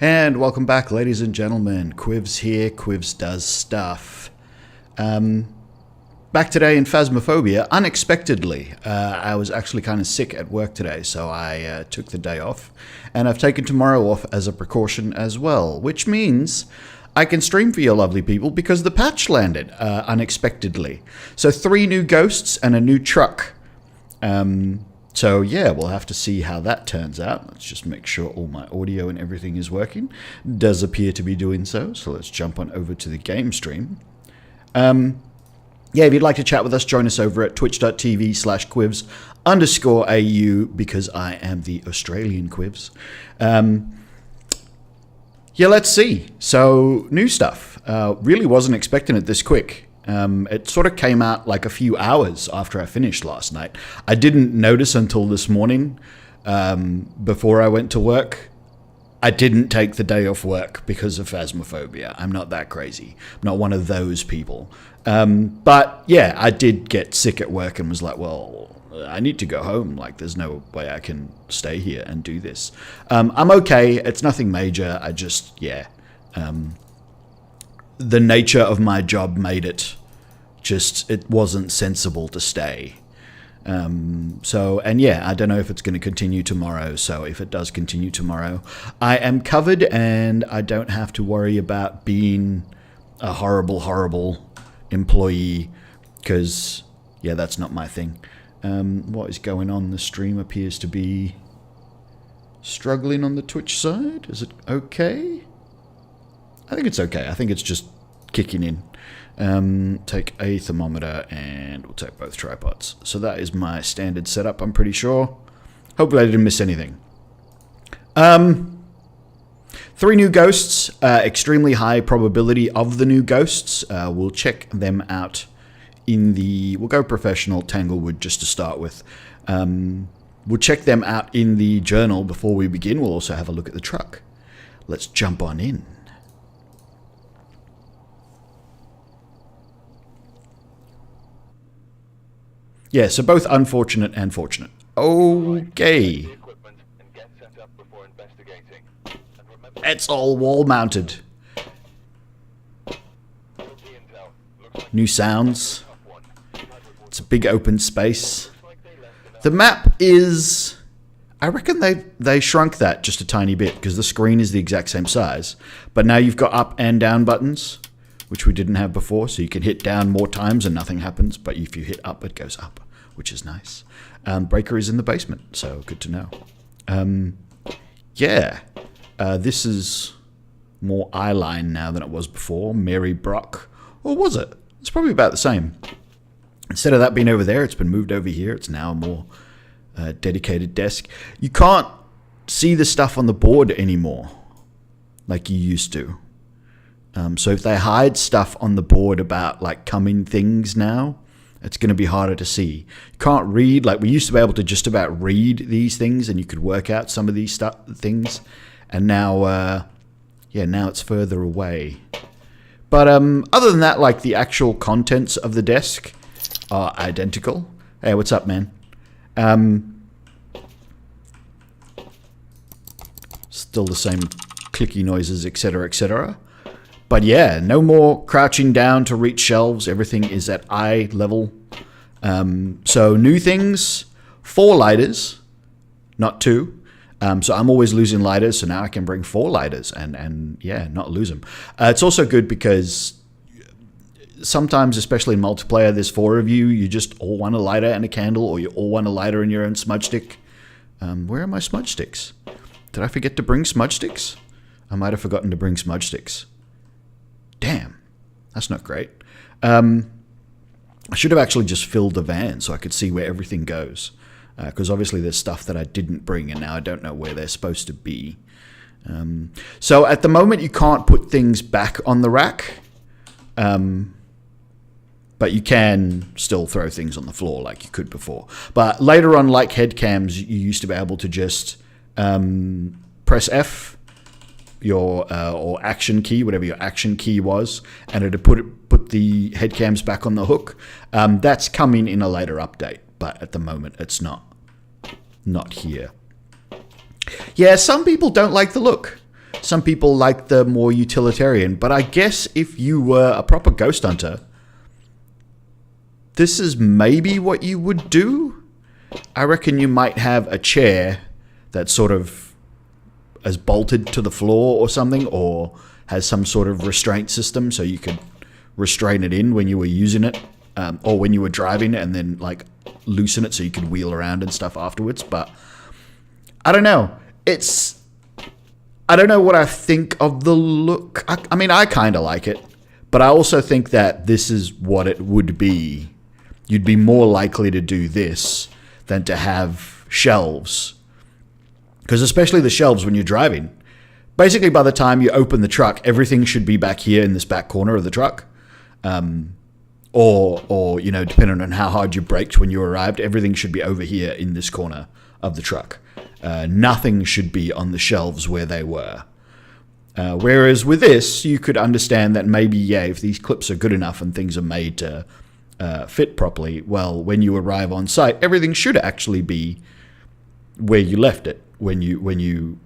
And welcome back, ladies and gentlemen. Quivs here. Quivs does stuff. Back today in Phasmophobia, unexpectedly. I was actually kind of sick at work today, so I took the day off. And I've taken tomorrow off as a precaution as well, which means I can stream for you lovely people because the patch landed unexpectedly. So 3 new ghosts and a new truck. So yeah, we'll have to see how that turns out. Let's just make sure all my audio and everything is working. Does appear to be doing so. So let's jump on over to the game stream. Yeah, if you'd like to chat with us, join us over at twitch.tv/quivs_AU because I am the Australian Quivs. Yeah, let's see. So new stuff. Really wasn't expecting it this quick. It sort of came out like a few hours after I finished last night. I didn't notice until this morning, before I went to work. I didn't take the day off work because of Phasmophobia. I'm not that crazy. I'm not one of those people. But yeah, I did get sick at work and was like, well, I need to go home. Like, there's no way I can stay here and do this. I'm okay. It's nothing major. I just, yeah. The nature of my job made it wasn't sensible to stay. So, and yeah, I don't know if it's going to continue tomorrow. So if it does continue tomorrow, I am covered and I don't have to worry about being a horrible, horrible employee because, yeah, that's not my thing. What is going on? The stream appears to be struggling on the Twitch side. Is it okay? I think it's okay. I think it's just kicking in. Take a thermometer and we'll take both tripods. So that is my standard setup, I'm pretty sure. Hopefully I didn't miss anything. 3 new ghosts. Extremely high probability of the new ghosts. We'll check them out in the... We'll go professional Tanglewood just to start with. We'll check them out in the journal before we begin. We'll also have a look at the truck. Let's jump on in. Yeah, so both unfortunate and fortunate. Okay. It's all wall mounted. New sounds. It's a big open space. The map is... I reckon they shrunk that just a tiny bit because the screen is the exact same size. But now you've got up and down buttons, which we didn't have before. So you can hit down more times and nothing happens. But if you hit up, it goes up, which is nice. Breaker is in the basement, so good to know. Yeah, this is more eyeline now than it was before. Mary Brock. Or was it? It's probably about the same. Instead of that being over there, it's been moved over here. It's now a more dedicated desk. You can't see the stuff on the board anymore like you used to. So if they hide stuff on the board about like coming things now, it's going to be harder to see. You can't read, like we used to be able to just about read these things and you could work out some of these things. And now, yeah, now it's further away. But other than that, like the actual contents of the desk are identical. Hey, what's up, man? Still the same clicky noises, etc., etc. But yeah, no more crouching down to reach shelves. Everything is at eye level. So new things, 4 lighters, not 2. So I'm always losing lighters, so now I can bring 4 lighters and yeah, not lose them. It's also good because sometimes, especially in multiplayer, there's 4 of you. You just all want a lighter and a candle, or you all want a lighter and your own smudge stick. Where are my smudge sticks? Did I forget to bring smudge sticks? I might have forgotten to bring smudge sticks. Damn, that's not great. I should have actually just filled the van so I could see where everything goes. Because obviously there's stuff that I didn't bring and now I don't know where they're supposed to be. So at the moment you can't put things back on the rack. But you can still throw things on the floor like you could before. But later on, like head cams, you used to be able to just press F, your or action key, whatever your action key was, and it'd put the head cams back on the hook. That's coming in a later update, but at the moment it's not here. Yeah, some people don't like the look. Some people like the more utilitarian. But I guess if you were a proper ghost hunter, this is maybe what you would do. I reckon you might have a chair that sort of is bolted to the floor or something, or has some sort of restraint system so you could restrain it in when you were using it, or when you were driving, and then like loosen it so you could wheel around and stuff afterwards. But I don't know. I don't know what I think of the look. I mean, I kind of like it, but I also think that this is what it would be. You'd be more likely to do this than to have shelves. Because especially the shelves when you're driving, basically by the time you open the truck, everything should be back here in this back corner of the truck. Or you know, depending on how hard you braked when you arrived, everything should be over here in this corner of the truck. Nothing should be on the shelves where they were. Whereas with this, you could understand that maybe, yeah, if these clips are good enough and things are made to fit properly, well, when you arrive on site, everything should actually be where you left it when you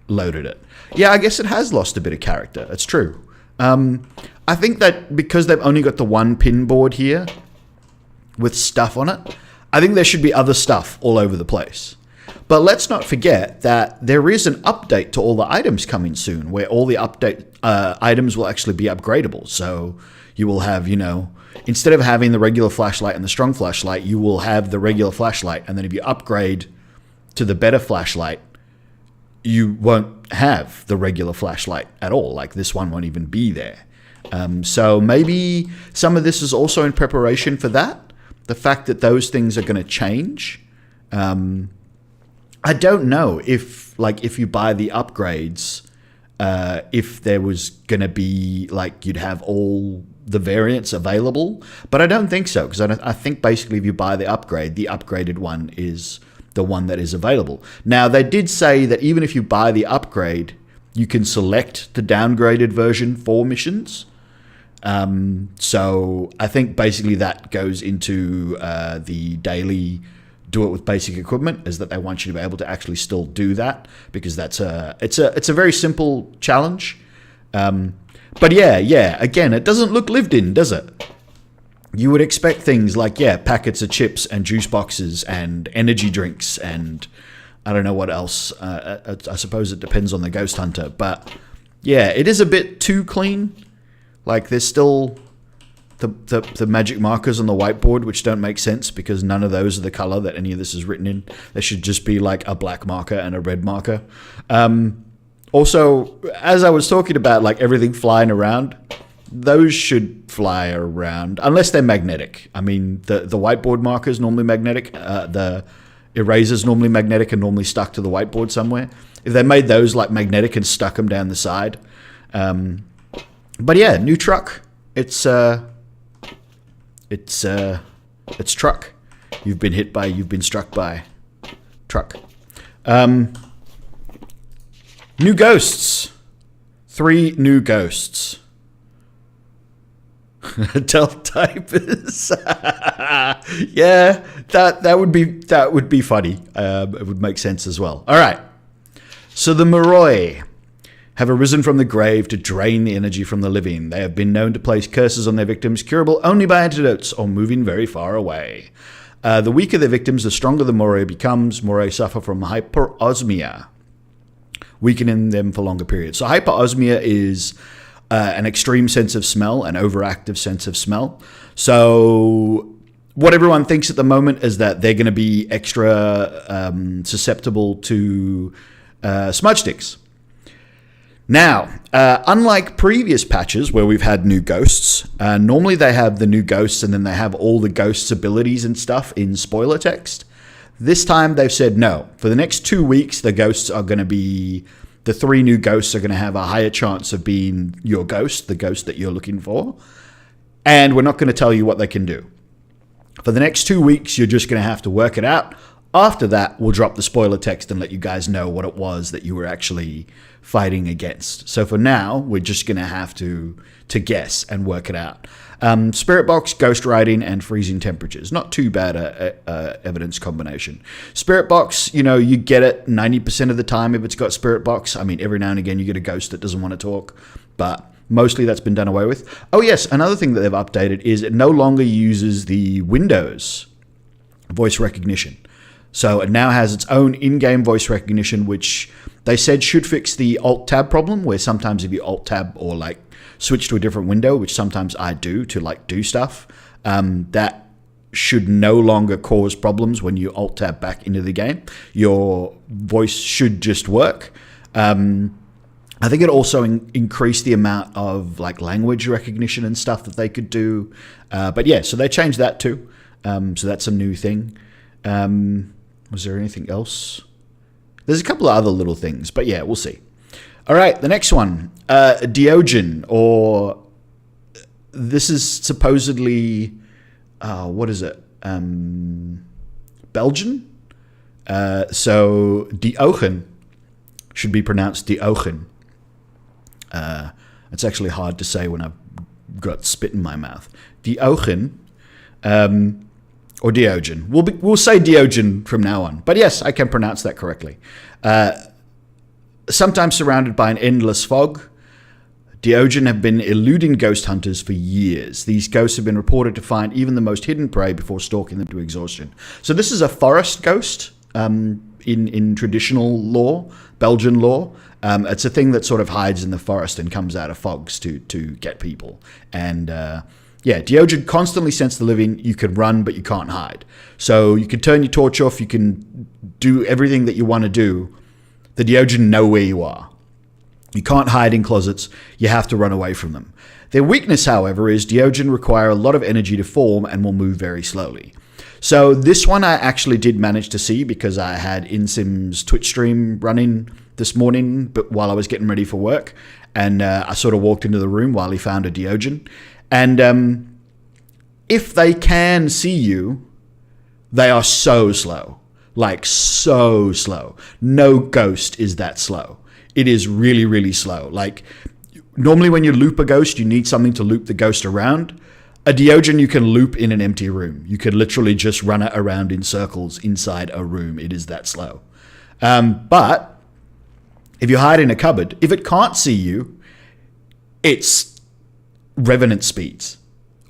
loaded it. Yeah, I guess it has lost a bit of character. It's true. I think that because they've only got the one pin board here with stuff on it, I think there should be other stuff all over the place. But let's not forget that there is an update to all the items coming soon, where all the update items will actually be upgradable. So you will have, you know, instead of having the regular flashlight and the strong flashlight, you will have the regular flashlight. And then if you upgrade to the better flashlight, you won't have the regular flashlight at all. Like this one won't even be there. So maybe some of this is also in preparation for that. The fact that those things are going to change. I don't know if you buy the upgrades, if there was going to be like you'd have all the variants available, but I don't think so, because I think basically if you buy the upgrade, the upgraded one is the one that is available. Now, they did say that even if you buy the upgrade, you can select the downgraded version for missions. So I think basically that goes into the daily do it with basic equipment, is that they want you to be able to actually still do that, because it's a very simple challenge. But yeah, again, it doesn't look lived in, does it? You would expect things like, yeah, packets of chips and juice boxes and energy drinks and I don't know what else. I suppose it depends on the ghost hunter. But yeah, it is a bit too clean. Like there's still the magic markers on the whiteboard, which don't make sense because none of those are the color that any of this is written in. There should just be like a black marker and a red marker. Also, as I was talking about, like everything flying around, those should fly around unless they're magnetic. I mean, the whiteboard marker is normally magnetic. The eraser's normally magnetic and normally stuck to the whiteboard somewhere. If they made those like magnetic and stuck them down the side. But yeah, new truck. It's truck. You've been struck by truck. New ghosts. 3 new ghosts. Teletypers. Yeah, that would be funny. It would make sense as well. All right. So the Moroi have arisen from the grave to drain the energy from the living. They have been known to place curses on their victims, curable only by antidotes or moving very far away. The weaker their victims, the stronger the Moroi becomes. Moroi suffer from hyperosmia, weakening them for longer periods. So hyperosmia is an extreme sense of smell, an overactive sense of smell. So what everyone thinks at the moment is that they're going to be extra susceptible to smudge sticks. Now, unlike previous patches where we've had new ghosts, normally they have the new ghosts and then they have all the ghosts' abilities and stuff in spoiler text. This time they've said no. For the next 2 weeks, the ghosts are going to be... The 3 new ghosts are going to have a higher chance of being your ghost, the ghost that you're looking for. And we're not going to tell you what they can do. For the next 2 weeks, you're just going to have to work it out After that, we'll drop the spoiler text and let you guys know what it was that you were actually fighting against. So for now, we're just going to have to guess and work it out. Spirit box, ghost writing, and freezing temperatures. Not too bad a evidence combination. Spirit box, you get it 90% of the time if it's got spirit box. I mean, every now and again you get a ghost that doesn't want to talk, but mostly that's been done away with. Oh yes, another thing that they've updated is it no longer uses the Windows voice recognition. So it now has its own in-game voice recognition, which they said should fix the Alt-Tab problem, where sometimes if you Alt-Tab or switch to a different window, which sometimes I do to do stuff, that should no longer cause problems when you Alt-Tab back into the game. Your voice should just work. I think it also increased the amount of language recognition and stuff that they could do. But yeah, so they changed that too. So that's a new thing. Was there anything else? There's a couple of other little things, but yeah, we'll see. All right, the next one, Diogen, or this is supposedly, what is it? Belgian? So Diogen should be pronounced Diogen. It's actually hard to say when I've got spit in my mouth. Diogen, or Diogen. We'll say Diogen from now on. But yes, I can pronounce that correctly. Sometimes surrounded by an endless fog, Diogen have been eluding ghost hunters for years. These ghosts have been reported to find even the most hidden prey before stalking them to exhaustion. So this is a forest ghost in traditional lore, Belgian lore. It's a thing that sort of hides in the forest and comes out of fogs to get people. And yeah, Diogen constantly sense the living. You can run, but you can't hide. So you can turn your torch off. You can do everything that you want to do. The Diogen know where you are. You can't hide in closets. You have to run away from them. Their weakness, however, is Diogen require a lot of energy to form and will move very slowly. So this one I actually did manage to see because I had InSim's Twitch stream running this morning, but while I was getting ready for work, and I sort of walked into the room while he found a Diogen. And if they can see you, they are so slow. So slow. No ghost is that slow. It is really, really slow. Normally when you loop a ghost, you need something to loop the ghost around. A Diogen you can loop in an empty room. You can literally just run it around in circles inside a room. It is that slow. But if you hide in a cupboard, if it can't see you, it's Revenant speeds.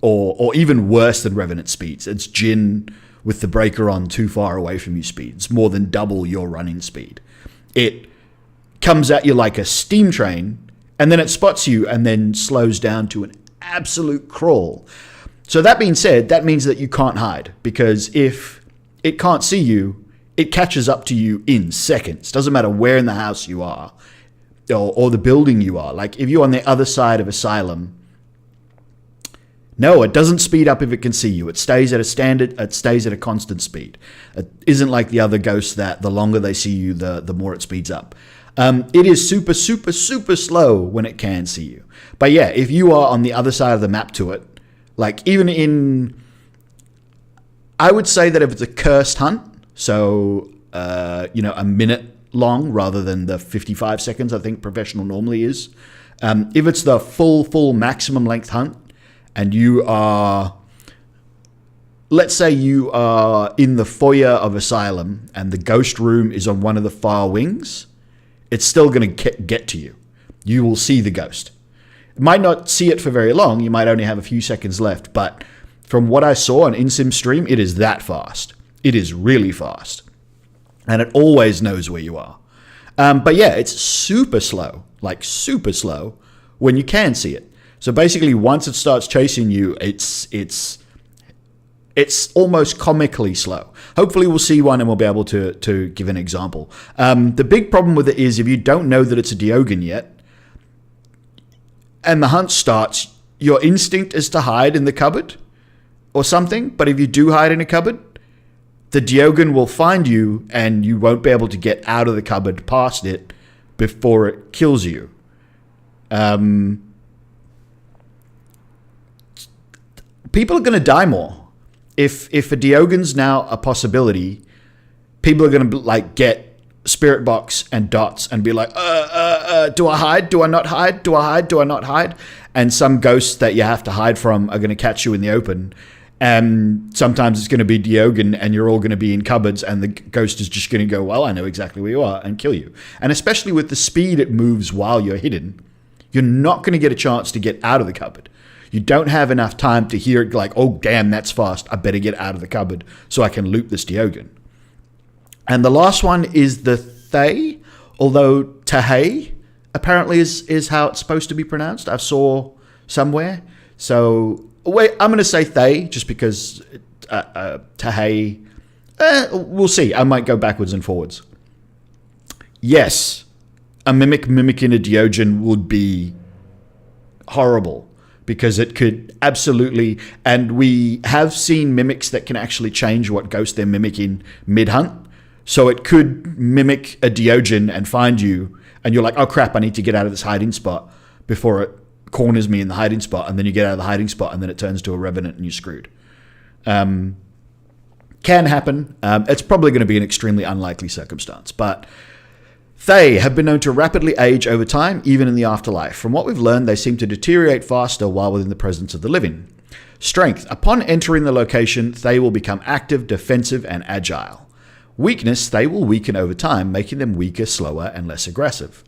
Or even worse than Revenant speeds. It's Jinn with the breaker on too far away from you speeds. More than double your running speed. It comes at you like a steam train, and then it spots you and then slows down to an absolute crawl. So that being said, that means that you can't hide, because if it can't see you, it catches up to you in seconds. Doesn't matter where in the house you are or the building you are. If you're on the other side of Asylum, no, it doesn't speed up if it can see you. It stays at a constant speed. It isn't like the other ghosts that the longer they see you, the more it speeds up. It is super, super, super slow when it can see you. But yeah, if you are on the other side of the map to it, I would say that if it's a cursed hunt, so, a minute long rather than the 55 seconds I think professional normally is. If it's the full maximum length hunt, and you are, let's say you are in the foyer of Asylum and the ghost room is on one of the far wings, it's still going to get to you. You will see the ghost. You might not see it for very long. You might only have a few seconds left. But from what I saw on InSim's stream, it is that fast. It is really fast. And it always knows where you are. But yeah, it's super slow. Super slow when you can see it. So basically, once it starts chasing you, it's almost comically slow. Hopefully we'll see one and we'll be able to give an example. The big problem with it is if you don't know that it's a Diogen yet, and the hunt starts, your instinct is to hide in the cupboard or something. But if you do hide in a cupboard, the Diogen will find you and you won't be able to get out of the cupboard past it before it kills you. People are going to die more. If a Diogen's now a possibility, people are going to like get spirit box and dots and be like, do I hide? Do I not hide? Do I hide? Do I not hide? And some ghosts that you have to hide from are going to catch you in the open. And sometimes it's going to be Diogen and you're all going to be in cupboards and the ghost is just going to go, well, I know exactly where you are, and kill you. And especially with the speed it moves while you're hidden, you're not going to get a chance to get out of the cupboard. You don't have enough time to hear it like, oh, damn, that's fast. I better get out of the cupboard so I can loot this Diogen. And the last one is the Thay, although Tahay apparently is how it's supposed to be pronounced. I saw somewhere. So wait, I'm going to say Thay just because Tahay, we'll see. I might go backwards and forwards. Yes, a mimic mimicking a Diogen would be horrible because it could absolutely, and we have seen mimics that can actually change what ghost they're mimicking mid-hunt. So it could mimic a Diogen and find you, and you're like, oh crap, I need to get out of this hiding spot before it corners me in the hiding spot, and then you get out of the hiding spot, and then it turns to a revenant and you're screwed. Can happen. It's probably going to be an extremely unlikely circumstance, but Thay have been known to rapidly age over time, even in the afterlife. From what we've learned, they seem to deteriorate faster while within the presence of the living. Strength. Upon entering the location, Thay will become active, defensive, and agile. Weakness. They will weaken over time, making them weaker, slower, and less aggressive.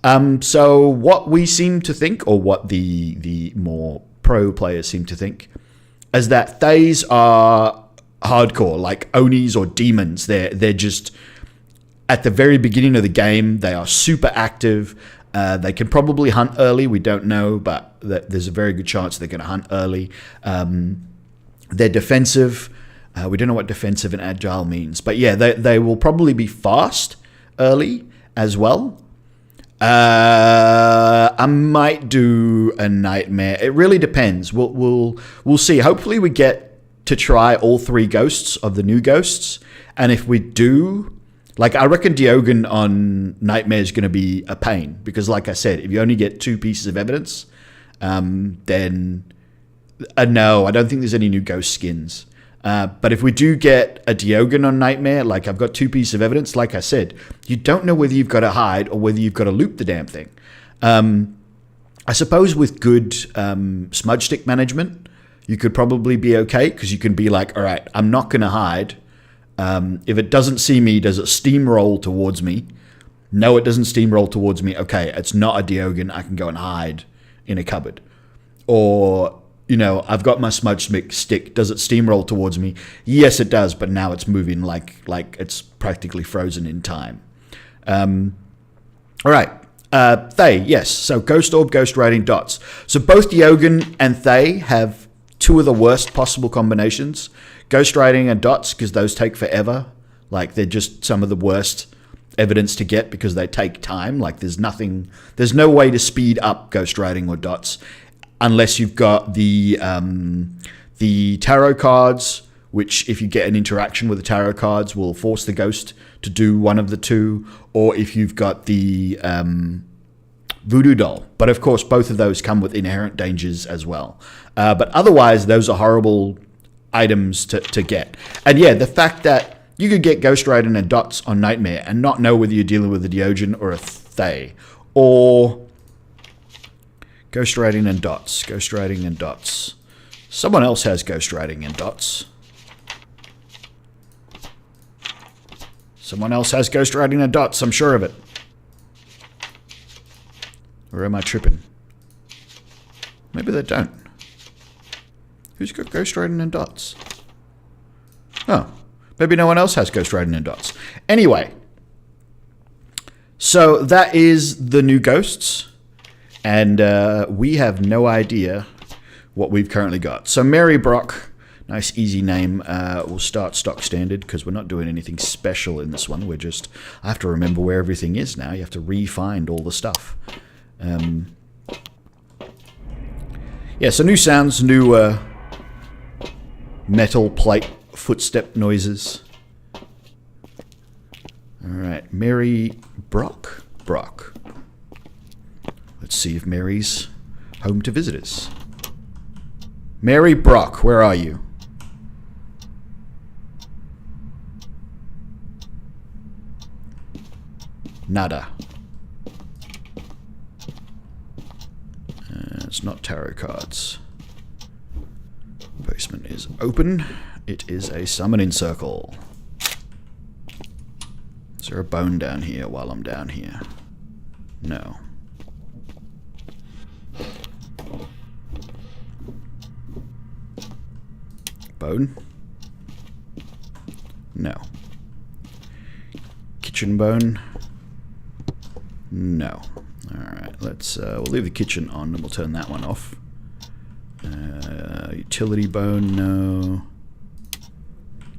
So what we seem to think, or what the more pro players seem to think, is that Thays are hardcore, like Onis or demons. They're just, at the very beginning of the game, they are super active. They can probably hunt early. We don't know, but there's a very good chance they're going to hunt early. They're defensive. We don't know what defensive and agile means. But yeah, they will probably be fast early as well. I might do a nightmare. It really depends. We'll see. Hopefully we get to try all three ghosts of the new ghosts. And if we do, like, I reckon Diogen on nightmare is going to be a pain. Because like I said, if you only get 2 pieces of evidence, then no, I don't think there's any new ghost skins. But if we do get a Diogen on Nightmare, like I've got 2 pieces of evidence, like I said, you don't know whether you've got to hide or whether you've got to loot the damn thing. I suppose with good smudge stick management, you could probably be okay because you can be like, all right, I'm not going to hide. If it doesn't see me, does it steamroll towards me? No, it doesn't steamroll towards me. Okay, it's not a Diogen. I can go and hide in a cupboard. Or, you know, I've got my smudge stick. Does it steamroll towards me? Yes, it does, but now it's moving like it's practically frozen in time. All right. Thay, yes. So Ghost Orb, Ghost Riding, Dots. So both Diogen and Thay have 2 of the worst possible combinations. Ghost Riding and Dots, because those take forever. Like, they're just some of the worst evidence to get because they take time. Like, there's no way to speed up Ghost Riding or Dots unless you've got the tarot cards, which if you get an interaction with the tarot cards will force the ghost to do one of the 2, or if you've got the voodoo doll. But of course, both of those come with inherent dangers as well. But otherwise, those are horrible items to get. And yeah, the fact that you could get Ghost Riding and Dots on Nightmare and not know whether you're dealing with a Diogen or a Thay, or Ghost Riding and Dots, Ghost Riding and Dots. Someone else has Ghost Riding and Dots. Someone else has Ghost Riding and Dots, I'm sure of it. Or am I tripping? Maybe they don't. Who's got Ghost Riding and Dots? Oh, maybe no one else has Ghost Riding and Dots. Anyway, so that is the new ghosts. And we have no idea what we've currently got. So Mary Brock, nice easy name. We'll start stock standard because we're not doing anything special in this one. I have to remember where everything is now. You have to re-find all the stuff. Yeah, so new sounds, new metal plate footstep noises. All right, Mary Brock. Let's see if Mary's home to visitors. Mary Brock, where are you? Nada. It's not tarot cards. Basement is open. It is a summoning circle. Is there a bone down here while I'm down here? No. Bone? No. Kitchen bone? No. Alright, let's we'll leave the kitchen on and we'll turn that one off. Utility bone, no.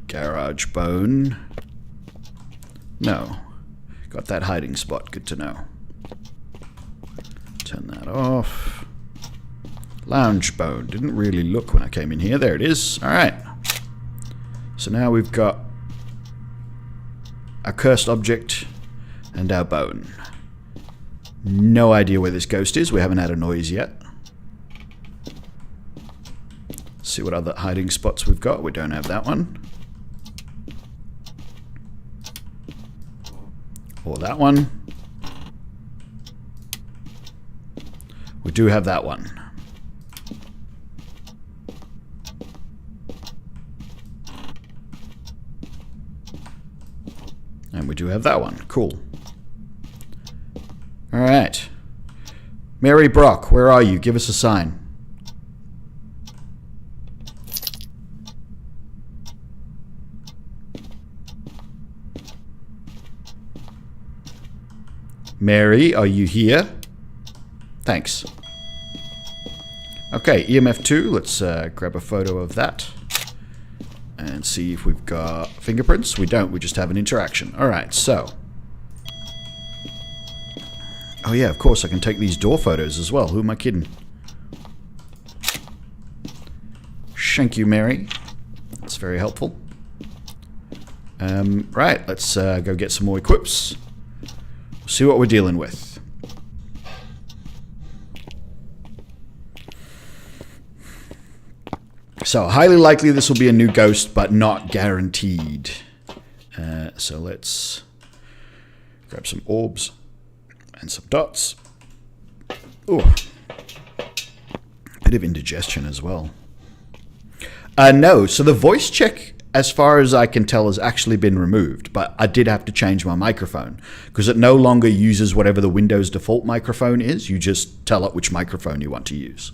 Garage bone. No. Got that hiding spot, good to know. Turn that off. Lounge bone. Didn't really look when I came in here. There it is. Alright. So now we've got our cursed object and our bone. No idea where this ghost is. We haven't had a noise yet. See what other hiding spots we've got. We don't have that one. Or that one. We do have that one. And we do have that one. Cool. Alright. Mary Brock, where are you? Give us a sign. Mary, are you here? Thanks. Okay, EMF 2. Let's grab a photo of that. And see if we've got fingerprints. We don't, we just have an interaction. Alright, so. Oh yeah, of course I can take these door photos as well. Who am I kidding? Thank you, Mary. That's very helpful. Right, let's go get some more equips. See what we're dealing with. So, highly likely this will be a new ghost, but not guaranteed. So let's grab some orbs and some dots. Ooh. Bit of indigestion as well. No, so the voice check, as far as I can tell, has actually been removed, but I did have to change my microphone because it no longer uses whatever the Windows default microphone is. You just tell it which microphone you want to use.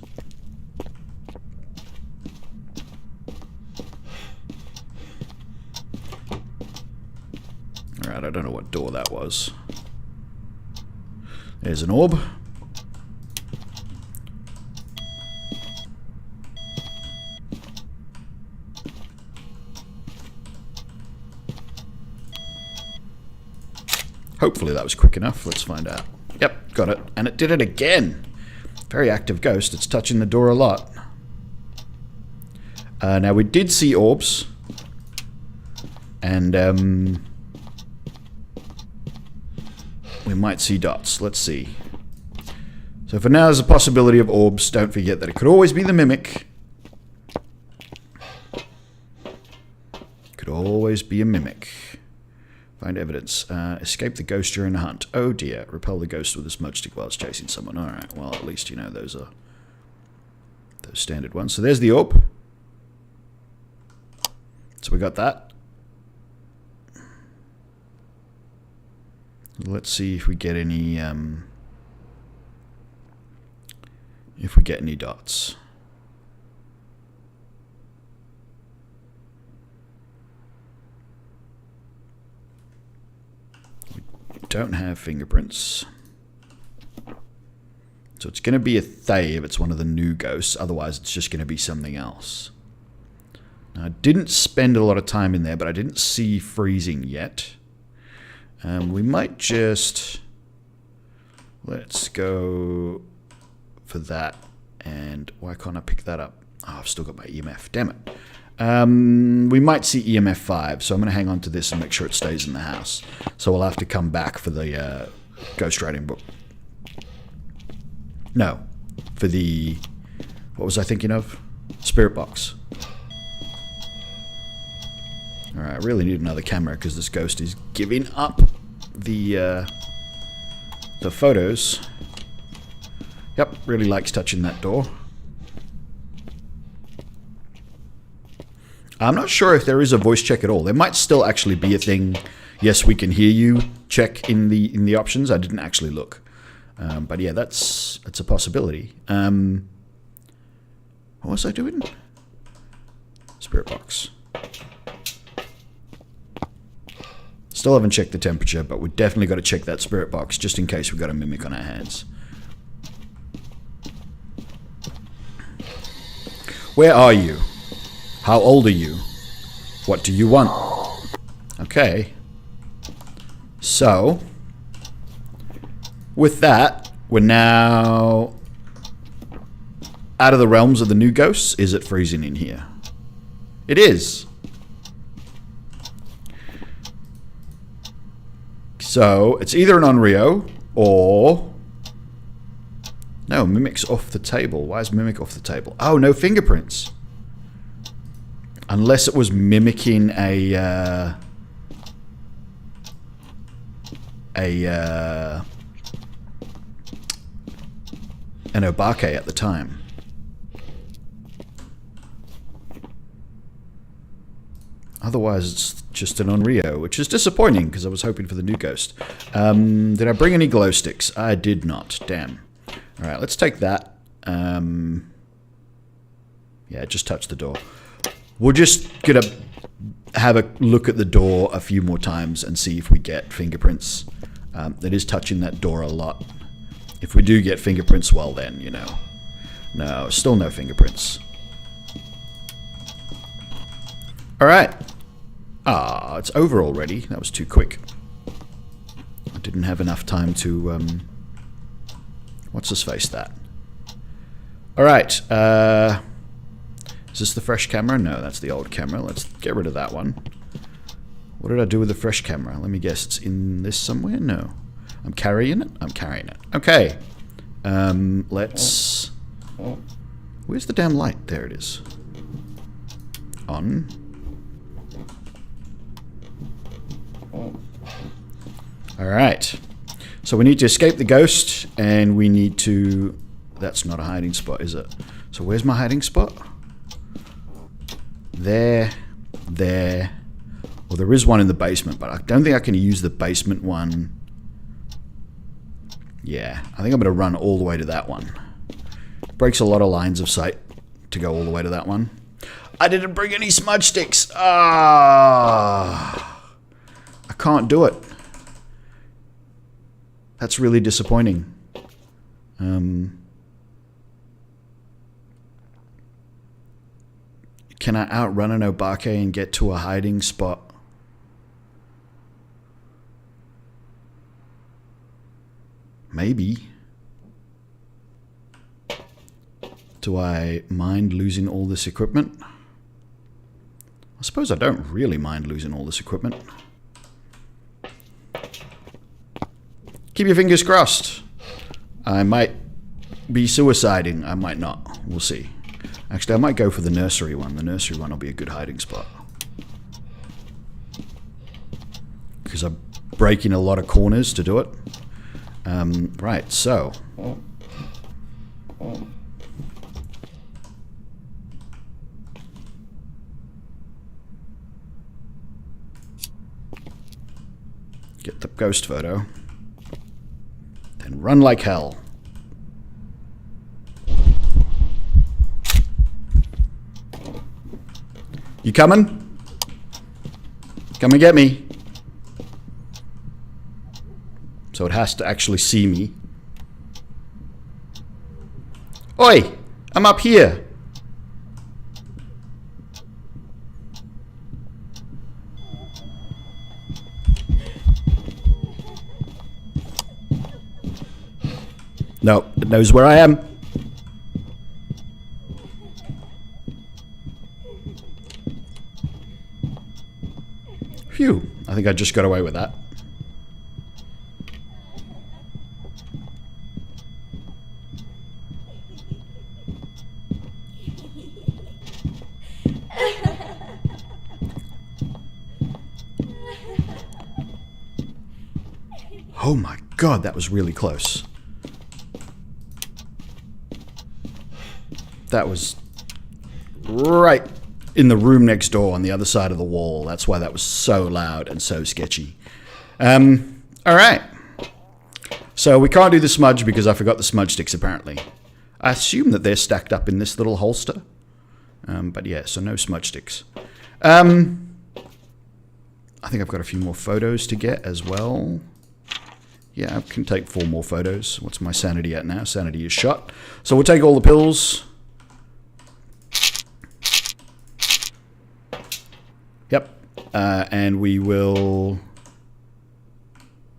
Alright, I don't know what door that was. There's an orb. Hopefully that was quick enough. Let's find out. Yep, got it. And it did it again. Very active ghost. It's touching the door a lot. Now we did see orbs. And we might see dots. Let's see. So for now there's a possibility of orbs. Don't forget that it could always be the mimic. Could always be a mimic. Find evidence. Escape the ghost during a hunt. Oh dear. Repel the ghost with a smoke stick while it's chasing someone. Alright, well at least you know those are those standard ones. So there's the orb. So we got that. Let's see if we get any dots. Don't have fingerprints. So it's going to be a Thay if it's one of the new ghosts. Otherwise, it's just going to be something else. Now, I didn't spend a lot of time in there, but I didn't see freezing yet. We might just... Let's go for that. And why can't I pick that up? Oh, I've still got my EMF. Damn it. We might see EMF 5, so I'm going to hang on to this and make sure it stays in the house. So we'll have to come back for the ghostwriting book. No, for the... What was I thinking of? Spirit box. Alright, I really need another camera because this ghost is giving up the the photos. Yep, really likes touching that door. I'm not sure if there is a voice check at all. There might still actually be a thing. Yes, we can hear you. Check in the options. I didn't actually look, but yeah, that's a possibility. What was I doing? Spirit box. Still haven't checked the temperature, but we definitely got to check that spirit box just in case we've got a mimic on our hands. Where are you? How old are you? What do you want? Okay. So, with that, we're now out of the realms of the new ghosts. Is it freezing in here? It is. So, it's either an Onryo or... No, Mimic's off the table. Why is Mimic off the table? Oh, no fingerprints. Unless it was mimicking an Obake at the time. Otherwise, it's just an Onryo, which is disappointing because I was hoping for the new ghost. Did I bring any glow sticks? I did not. Damn. All right, let's take that. Yeah, just touch the door. We're just going to have a look at the door a few more times and see if we get fingerprints. That is touching that door a lot. If we do get fingerprints, well then, you know. No, still no fingerprints. Alright. Ah, it's over already. That was too quick. I didn't have enough time to... What's his face that? Alright, is this the fresh camera? No, that's the old camera. Let's get rid of that one. What did I do with the fresh camera? Let me guess, it's in this somewhere? No. I'm carrying it? I'm carrying it. Okay. Let's... Where's the damn light? There it is. On. Alright. So we need to escape the ghost, and we need to... That's not a hiding spot, is it? So where's my hiding spot? There. There. Well, there is one in the basement, but I don't think I can use the basement one. Yeah, I think I'm going to run all the way to that one. Breaks a lot of lines of sight to go all the way to that one. I didn't bring any smudge sticks. Ah, I can't do it. That's really disappointing. Can I outrun an Obake and get to a hiding spot? Maybe. Do I mind losing all this equipment? I suppose I don't really mind losing all this equipment. Keep your fingers crossed. I might be suiciding. I might not. We'll see. Actually, I might go for the nursery one. The nursery one will be a good hiding spot. Because I'm breaking a lot of corners to do it. Right, so... Get the ghost photo. Then run like hell. You coming? Come and get me. So it has to actually see me. Oi! I'm up here. No, it knows where I am. Phew, I think I just got away with that. Oh my God, that was really close. That was right in the room next door on the other side of the wall. That's why that was so loud and so sketchy. Alright. So we can't do the smudge because I forgot the smudge sticks apparently. I assume that they're stacked up in this little holster. But yeah, so no smudge sticks. I think I've got a few more photos to get as well. Yeah, I can take 4 more photos. What's my sanity at now? Sanity is shot. So we'll take all the pills. Yep. And we will...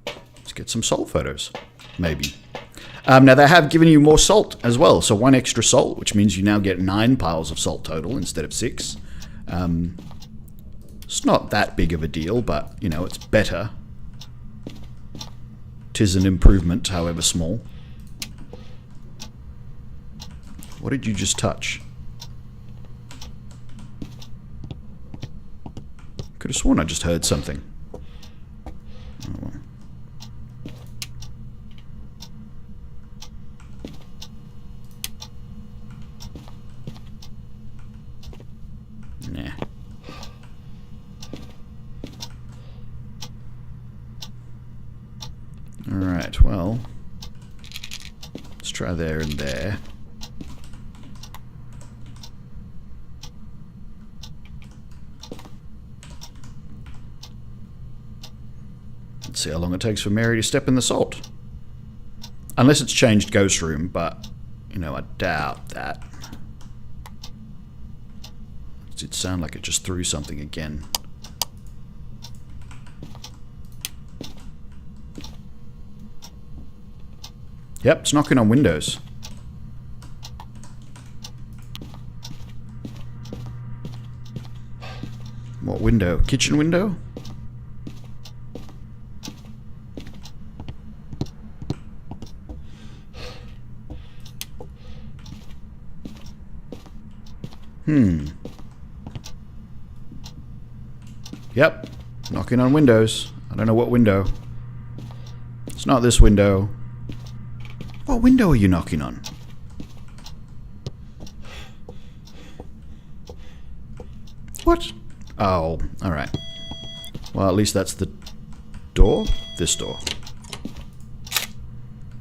let's get some salt photos. Maybe. Now, they have given you more salt as well. So 1 extra salt, which means you now get 9 piles of salt total instead of 6. It's not that big of a deal, but, you know, it's better. 'Tis an improvement, however small. What did you just touch? Could have sworn I just heard something. Oh, well. Nah. Alright, well, let's try there and there. Let's see how long it takes for Mary to step in the salt. Unless it's changed Ghost Room, but, you know, I doubt that. It did sound like it just threw something again. Yep, it's knocking on windows. What window? Kitchen window? Yep, knocking on windows. I don't know what window. It's not this window. What window are you knocking on? What? Oh, alright. Well, at least that's the door. This door.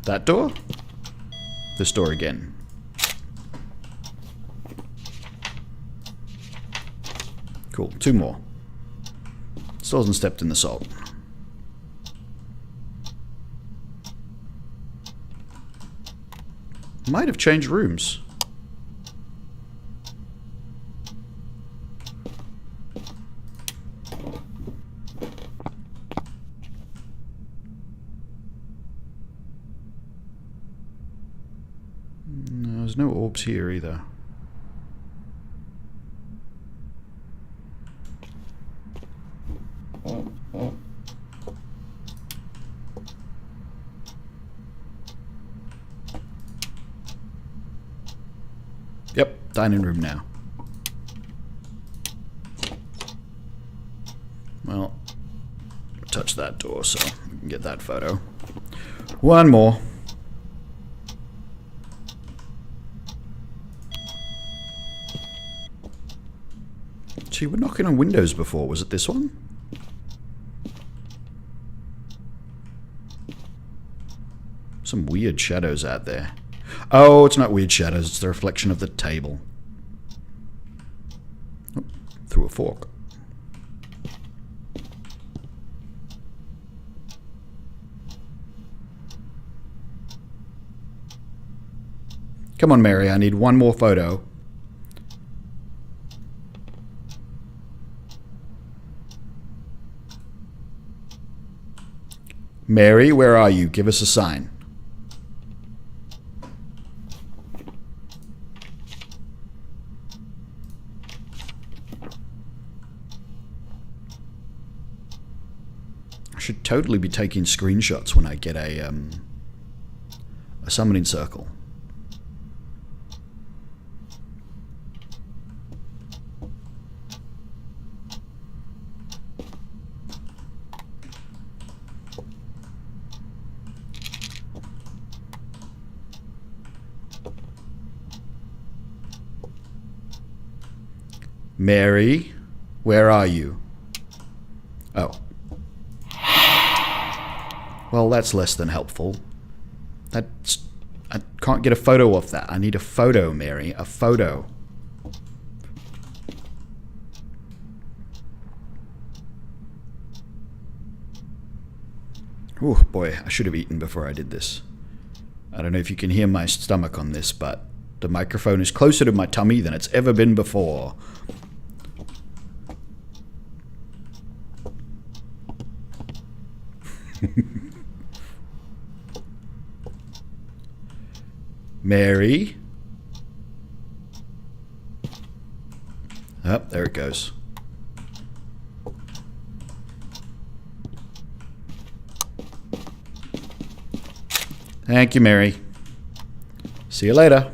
That door? This door again. Cool. 2 more. Still hasn't stepped in the salt. Might have changed rooms. No, there's no orbs here either. Yep, dining room now. Well, touch that door so we can get that photo. 1 more. Gee, we're knocking on windows before. Was it this one? Some weird shadows out there. Oh, it's not weird shadows, it's the reflection of the table. Oh, threw a fork. Come on, Mary, I need 1 more photo. Mary, where are you? Give us a sign. I should totally be taking screenshots when I get a summoning circle. Mary, where are you? Oh. Well, that's less than helpful. I can't get a photo of that. I need a photo, Mary. A photo. Oh boy, I should have eaten before I did this. I don't know if you can hear my stomach on this, but the microphone is closer to my tummy than it's ever been before. Mary? Oh, there it goes. Thank you, Mary. See you later.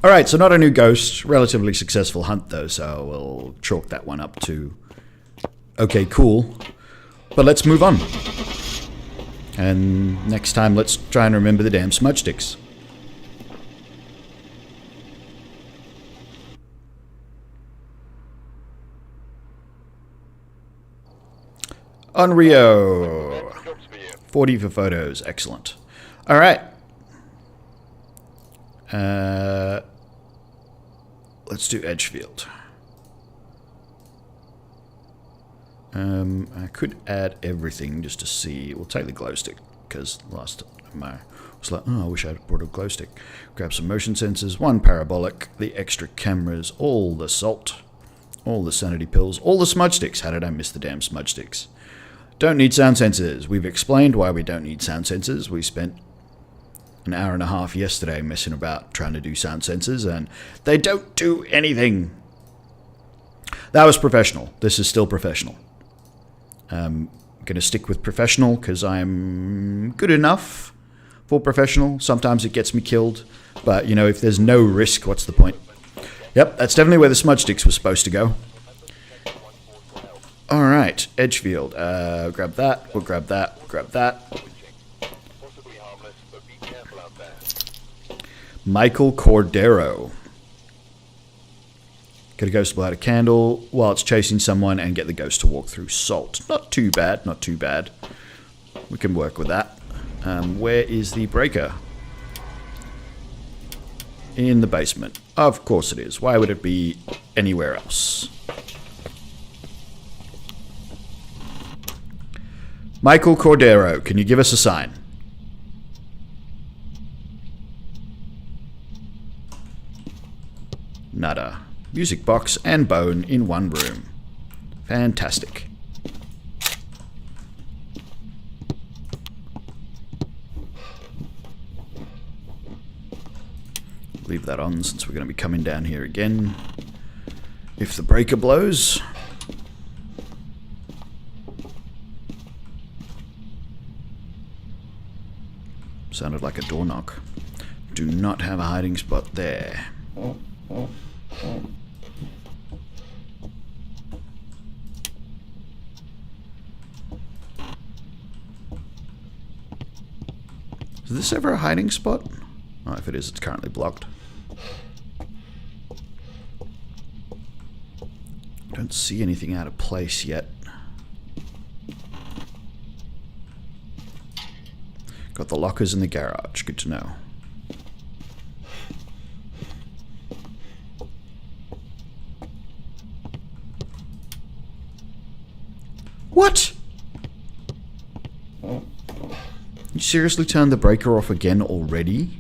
Alright, so not a new ghost. Relatively successful hunt, though, so we'll chalk that one up to okay, cool. But let's move on. And next time, let's try and remember the damn smudge sticks. On Rio. 40 for photos. Excellent. All right. Let's do Edgefield. I could add everything just to see. We'll take the glow stick because last time I was like, oh, I wish I had brought a glow stick. Grab some motion sensors, one parabolic, the extra cameras, all the salt, all the sanity pills, all the smudge sticks. How did I miss the damn smudge sticks? Don't need sound sensors. We've explained why we don't need sound sensors. We spent an hour and a half yesterday messing about trying to do sound sensors, and they don't do anything. That was professional. This is still professional. I'm going to stick with professional because I'm good enough for professional. Sometimes it gets me killed, but, you know, if there's no risk, what's the point? Yep, that's definitely where the smudge sticks was supposed to go. Alright, Edgefield. Grab that, we'll grab that, we'll grab that. Michael Cordero. Get a ghost to blow out a candle while it's chasing someone and get the ghost to walk through salt. Not too bad, not too bad. We can work with that. Where is the breaker? In the basement. Of course it is. Why would it be anywhere else? Michael Cordero, can you give us a sign? Nada. Music box and bone in one room. Fantastic. Leave that on since we're going to be coming down here again. If the breaker blows. Sounded like a door knock. Do not have a hiding spot there. Is this ever a hiding spot? Oh, if it is, it's currently blocked. Don't see anything out of place yet. Got the lockers in the garage. Good to know. What? You seriously turned the breaker off again already?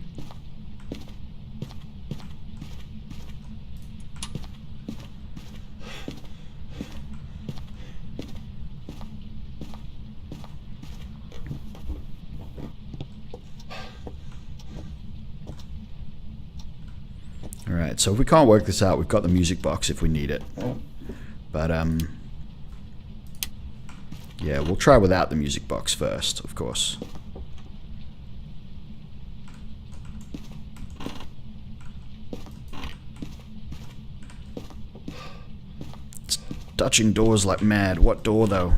Alright, so if we can't work this out, we've got the music box if we need it. But, yeah, we'll try without the music box first, of course. It's touching doors like mad. What door, though?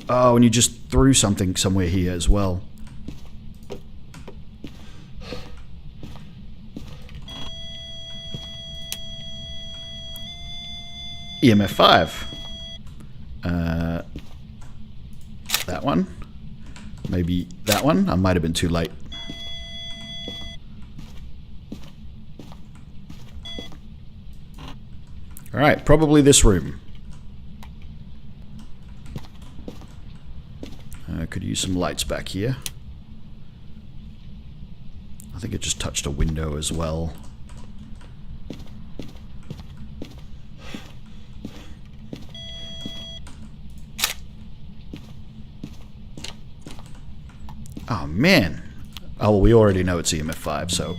Oh, and you just threw something somewhere here as well. EMF 5. That one. Maybe that one. I might have been too late. Alright, probably this room. Could use some lights back here. I think it just touched a window as well. Oh man. Oh, well, we already know it's EMF 5, so...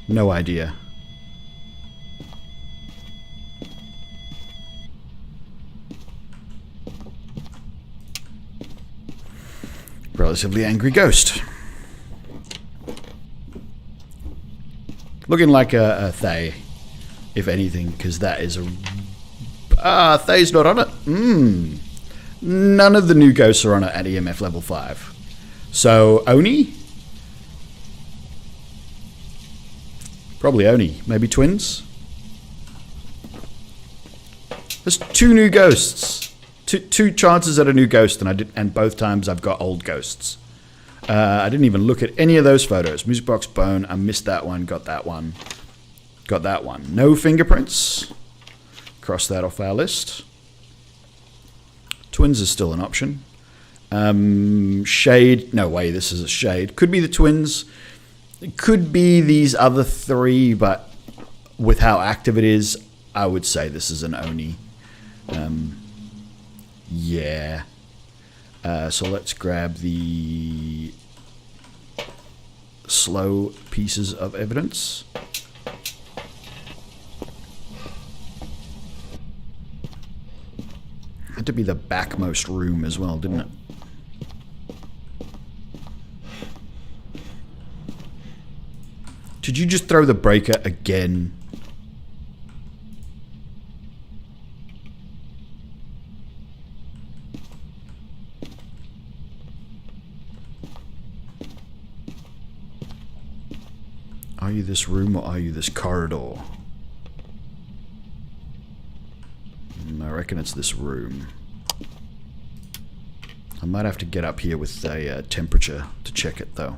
No idea. Relatively angry ghost. Looking like a Thay, if anything, because that is a... Ah, Thay's not on it. None of the new ghosts are on it at EMF level 5. So, Oni? Probably Oni. Maybe twins? There's 2 new ghosts. Two chances at a new ghost, and both times I've got old ghosts. I didn't even look at any of those photos. Music box, bone. I missed that one. Got that one. Got that one. No fingerprints. Cross that off our list. Twins is still an option. Shade. No way. This is a shade. Could be the twins. It could be these other 3, but with how active it is, I would say this is an Oni. Yeah. So let's grab the slow pieces of evidence. Had to be the backmost room as well, didn't it? Did you just throw the breaker again? Are you this room or are you this corridor? I reckon it's this room. I might have to get up here with a temperature to check it though.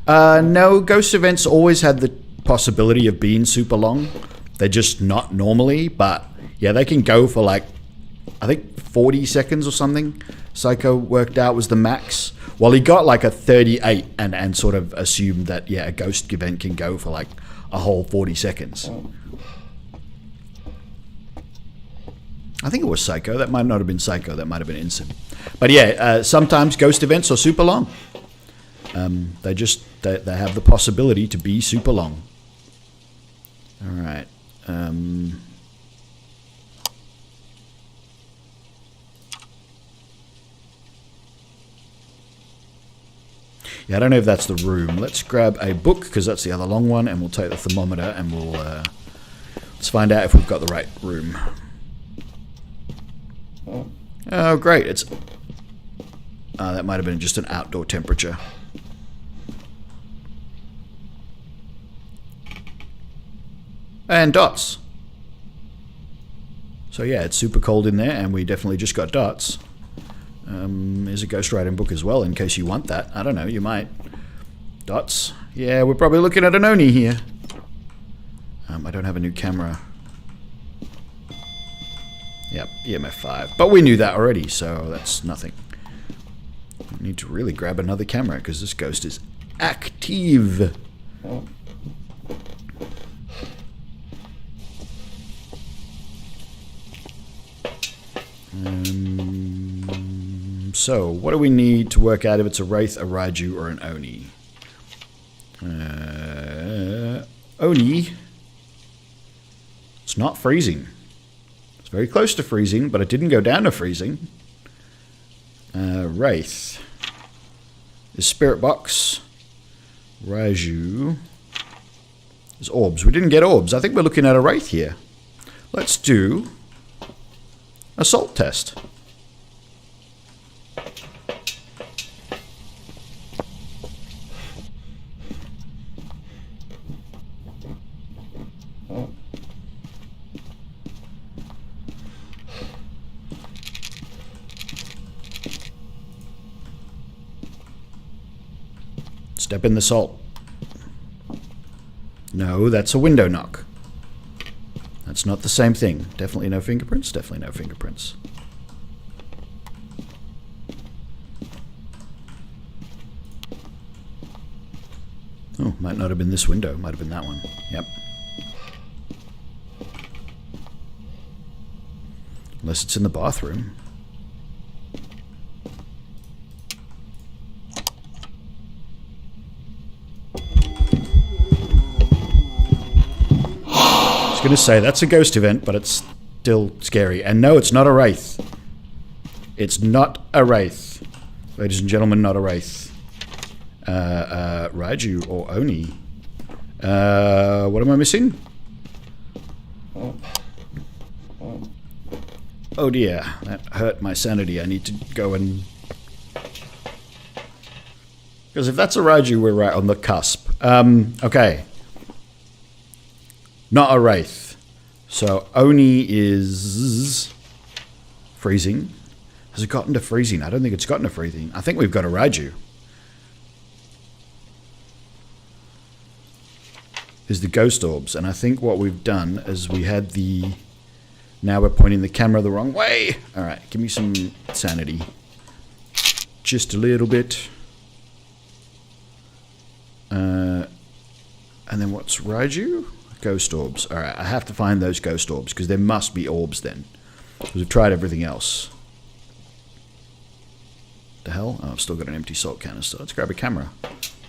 No, ghost events always had the possibility of being super long. They're just not normally, but yeah, they can go for like, I think 40 seconds or something. Psycho worked out was the max. Well, he got like a 38 and sort of assumed that, yeah, a ghost event can go for like a whole 40 seconds. I think it was Psycho. That might not have been Psycho. That might have been Instant. But yeah, sometimes ghost events are super long. They have the possibility to be super long. All right. Yeah, I don't know if that's the room. Let's grab a book because that's the other long one, and we'll take the thermometer and we'll let's find out if we've got the right room. Oh, great! It's that might have been just an outdoor temperature. And dots. So yeah, it's super cold in there, and we definitely just got dots. There's a ghostwriting book as well, in case you want that. I don't know, you might. Dots. Yeah, we're probably looking at an Oni here. I don't have a new camera. Yep, EMF 5. But we knew that already, so that's nothing. We need to really grab another camera, because this ghost is active. So, what do we need to work out if it's a Wraith, a Raiju, or an Oni? Oni. It's not freezing. It's very close to freezing, but it didn't go down to freezing. Wraith is Spirit Box. Raiju. There's orbs. We didn't get orbs. I think we're looking at a wraith here. Let's do assault test. Step in the salt. No, that's a window knock. That's not the same thing. Definitely no fingerprints. Definitely no fingerprints. Oh, might not have been this window. Might have been that one. Yep. Unless it's in the bathroom. I was going to say, that's a ghost event, but it's still scary. And no, it's not a wraith. It's not a wraith. Ladies and gentlemen, not a wraith. Raiju or Oni. What am I missing? Oh dear, that hurt my sanity. I need to go and... Because if that's a Raiju, we're right on the cusp. Okay. Not a wraith. So Oni is freezing. Has it gotten to freezing? I don't think it's gotten to freezing. I think we've got a Raiju. Is the ghost orbs. And I think what we've done is we had the... Now we're pointing the camera the wrong way. Alright, give me some sanity. Just a little bit. And then what's Raiju? Ghost orbs. Alright, I have to find those ghost orbs, because there must be orbs then. Because we've tried everything else. The hell? Oh, I've still got an empty salt canister. Let's grab a camera.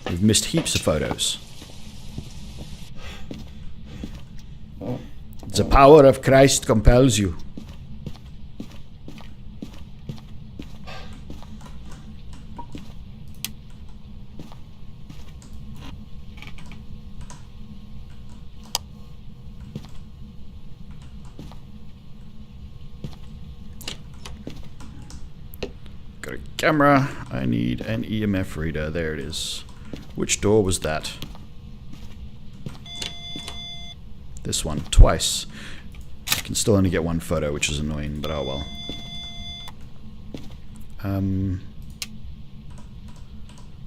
We've missed heaps of photos. The power of Christ compels you. Got a camera. I need an EMF reader. There it is. Which door was that? This one, twice. I can still only get one photo, which is annoying, but oh well.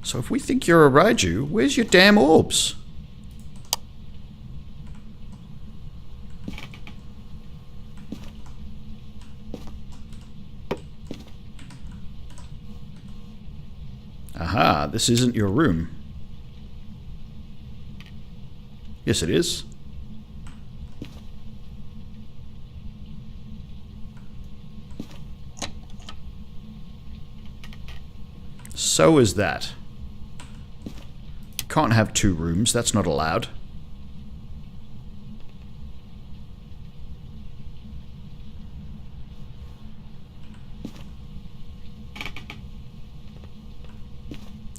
So if we think you're a Raiju, where's your damn orbs? Aha, this isn't your room. Yes, it is. So is that. You can't have two rooms. That's not allowed.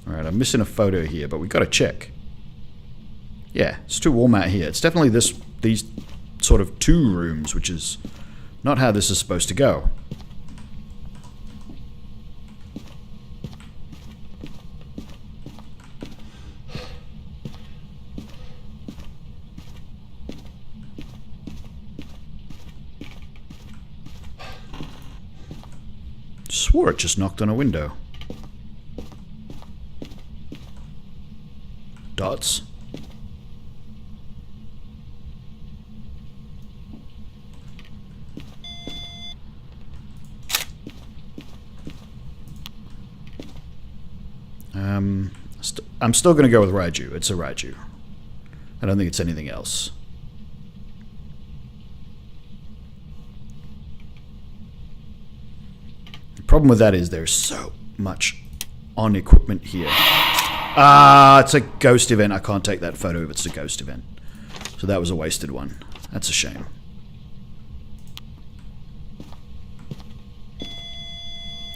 Alright, I'm missing a photo here, but we got to check. Yeah, it's too warm out here. It's definitely these sort of two rooms, which is not how this is supposed to go. Swore it just knocked on a window. Dots. I'm still going to go with Raiju. It's a Raiju. I don't think it's anything else. The problem with that is there's so much on equipment here. Ah, it's a ghost event. I can't take that photo if it's a ghost event. So that was a wasted one. That's a shame.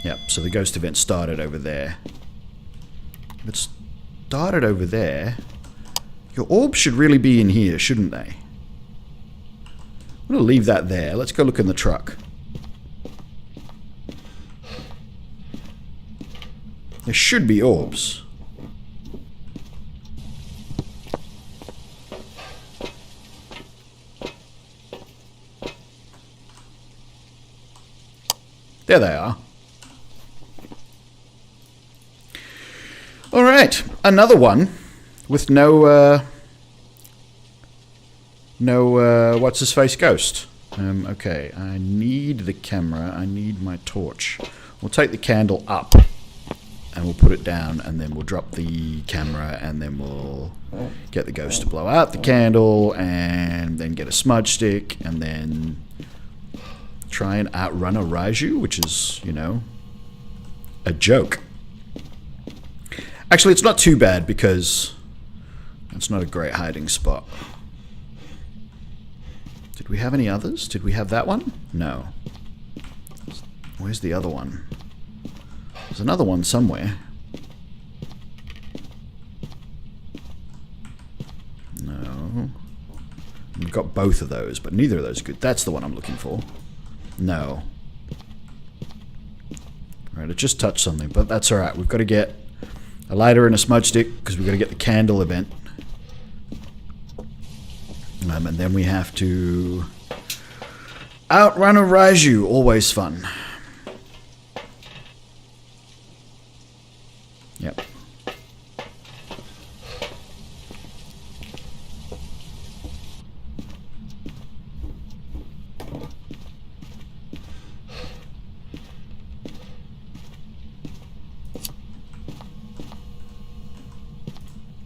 Yep, so the ghost event started over there. Let's darted over there. Your orbs should really be in here, shouldn't they? I'm going to leave that there. Let's go look in the truck. There should be orbs. There they are. Alright, another one with no what's his face ghost. Okay, I need the camera, I need my torch. We'll take the candle up and we'll put it down, and then we'll drop the camera, and then we'll get the ghost to blow out the candle, and then get a smudge stick, and then try and outrun a Raiju, which is, you know, a joke. Actually, it's not too bad because it's not a great hiding spot. Did we have any others? Did we have that one? No. Where's the other one? There's another one somewhere. No. We've got both of those, but neither of those are good. That's the one I'm looking for. No. Alright, it just touched something, but that's alright. We've got to get a lighter and a smudge stick because we've got to get the candle event. And then we have to outrun a Raiju. Always fun. Yep.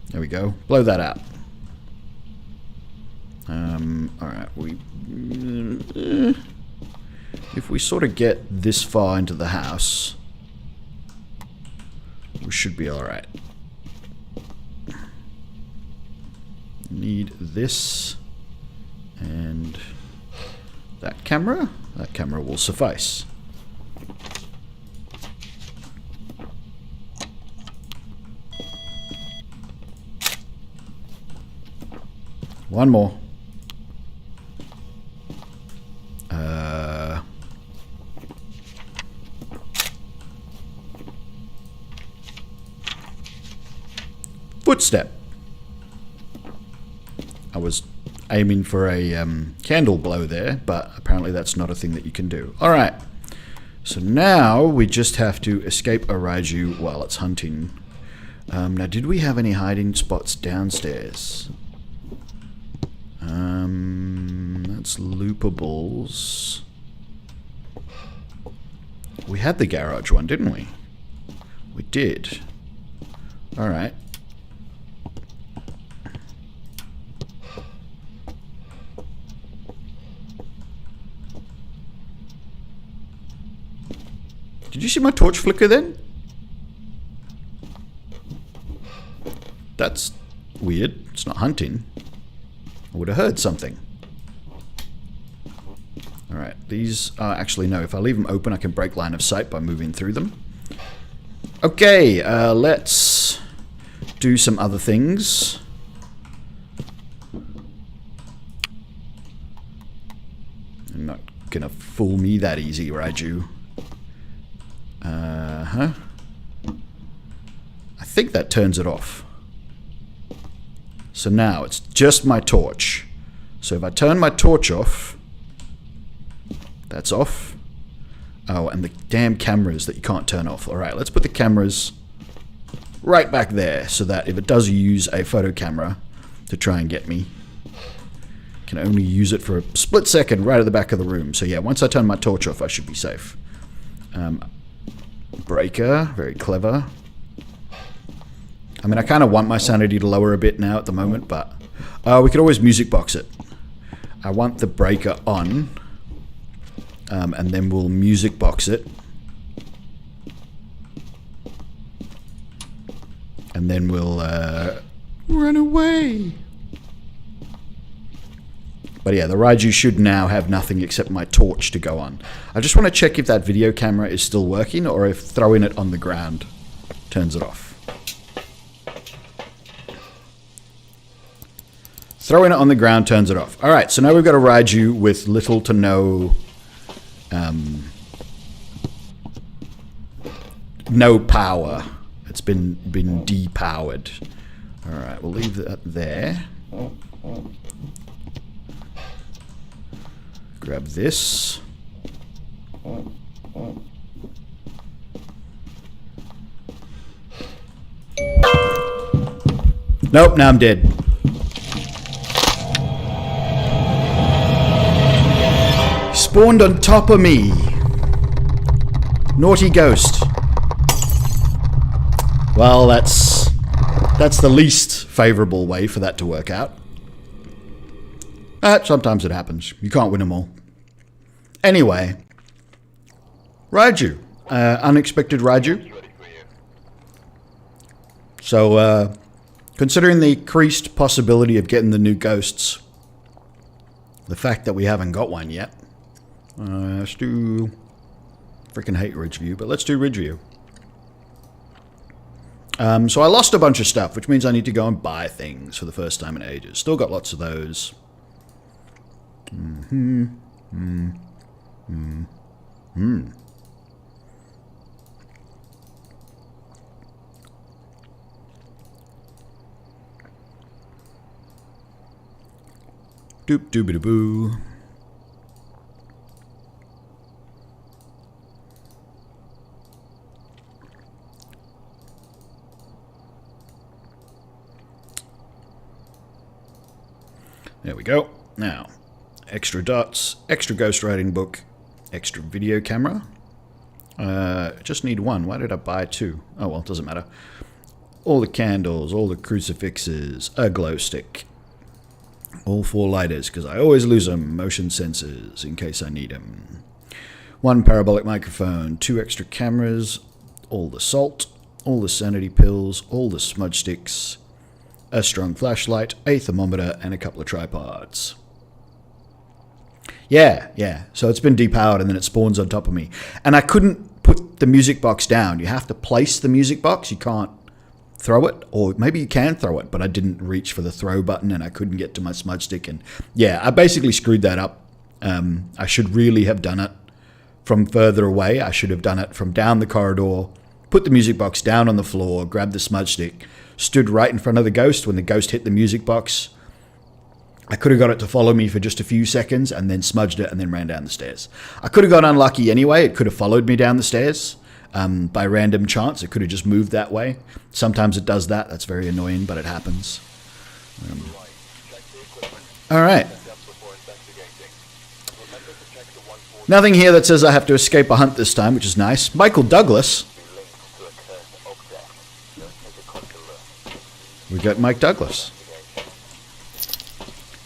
There we go. Blow that out. Alright, if we sort of get this far into the house, we should be alright. Need this and that camera. That camera will suffice. One more. Footstep. I was aiming for a candle blow there, but apparently that's not a thing that you can do. Alright. So now we just have to escape a Raiju while it's hunting. Now, did we have any hiding spots downstairs? That's loopables. We had the garage one, didn't we? We did. Alright. Did you see my torch flicker then? That's weird. It's not hunting. I would have heard something. Alright, these are actually, no, if I leave them open I can break line of sight by moving through them. Okay, let's do some other things. You're not gonna fool me that easy, Raiju. I think that turns it off. So now it's just my torch. So if I turn my torch off, that's off. Oh, and the damn cameras that you can't turn off. Alright, let's put the cameras right back there so that if it does use a photo camera to try and get me, I can only use it for a split second right at the back of the room. So yeah, once I turn my torch off, I should be safe. Breaker, very clever. I mean, I kind of want my sanity to lower a bit now at the moment, but we could always music box it. I want the breaker on, and then we'll music box it. And then we'll run away. But yeah, the Raiju should now have nothing except my torch to go on. I just want to check if that video camera is still working or if throwing it on the ground turns it off. Throwing it on the ground turns it off. All right, so now we've got a Raiju with little to no no power. It's been depowered. All right, we'll leave that there. Grab this. Nope, now I'm dead. Spawned on top of me. Naughty ghost. Well, that's the least favorable way for that to work out. Sometimes it happens. You can't win them all. Anyway. Raiju. Unexpected Raiju. So, considering the increased possibility of getting the new ghosts, the fact that we haven't got one yet, let's do... Freaking hate Ridgeview, but let's do Ridgeview. So I lost a bunch of stuff, which means I need to go and buy things for the first time in ages. Still got lots of those. Doop doobie boo. There we go. Now, extra dots, extra ghostwriting book, extra video camera. Just need one. Why did I buy two? Oh well, it doesn't matter. All the candles, all the crucifixes, a glow stick. All 4 lighters, because I always lose them. Motion sensors, in case I need them. 1 parabolic microphone, 2 extra cameras, all the salt, all the sanity pills, all the smudge sticks, a strong flashlight, a thermometer, and a couple of tripods. Yeah. So it's been depowered and then it spawns on top of me. And I couldn't put the music box down. You have to place the music box. You can't throw it. Or maybe you can throw it, but I didn't reach for the throw button and I couldn't get to my smudge stick. And yeah, I basically screwed that up. I should really have done it from further away. I should have done it from down the corridor, put the music box down on the floor, grabbed the smudge stick, stood right in front of the ghost. When the ghost hit the music box, I could have got it to follow me for just a few seconds and then smudged it and then ran down the stairs. I could have got unlucky anyway. It could have followed me down the stairs by random chance. It could have just moved that way. Sometimes it does that. That's very annoying, but it happens. All right. Nothing here that says I have to escape a hunt this time, which is nice. Michael Douglas. We got Mike Douglas.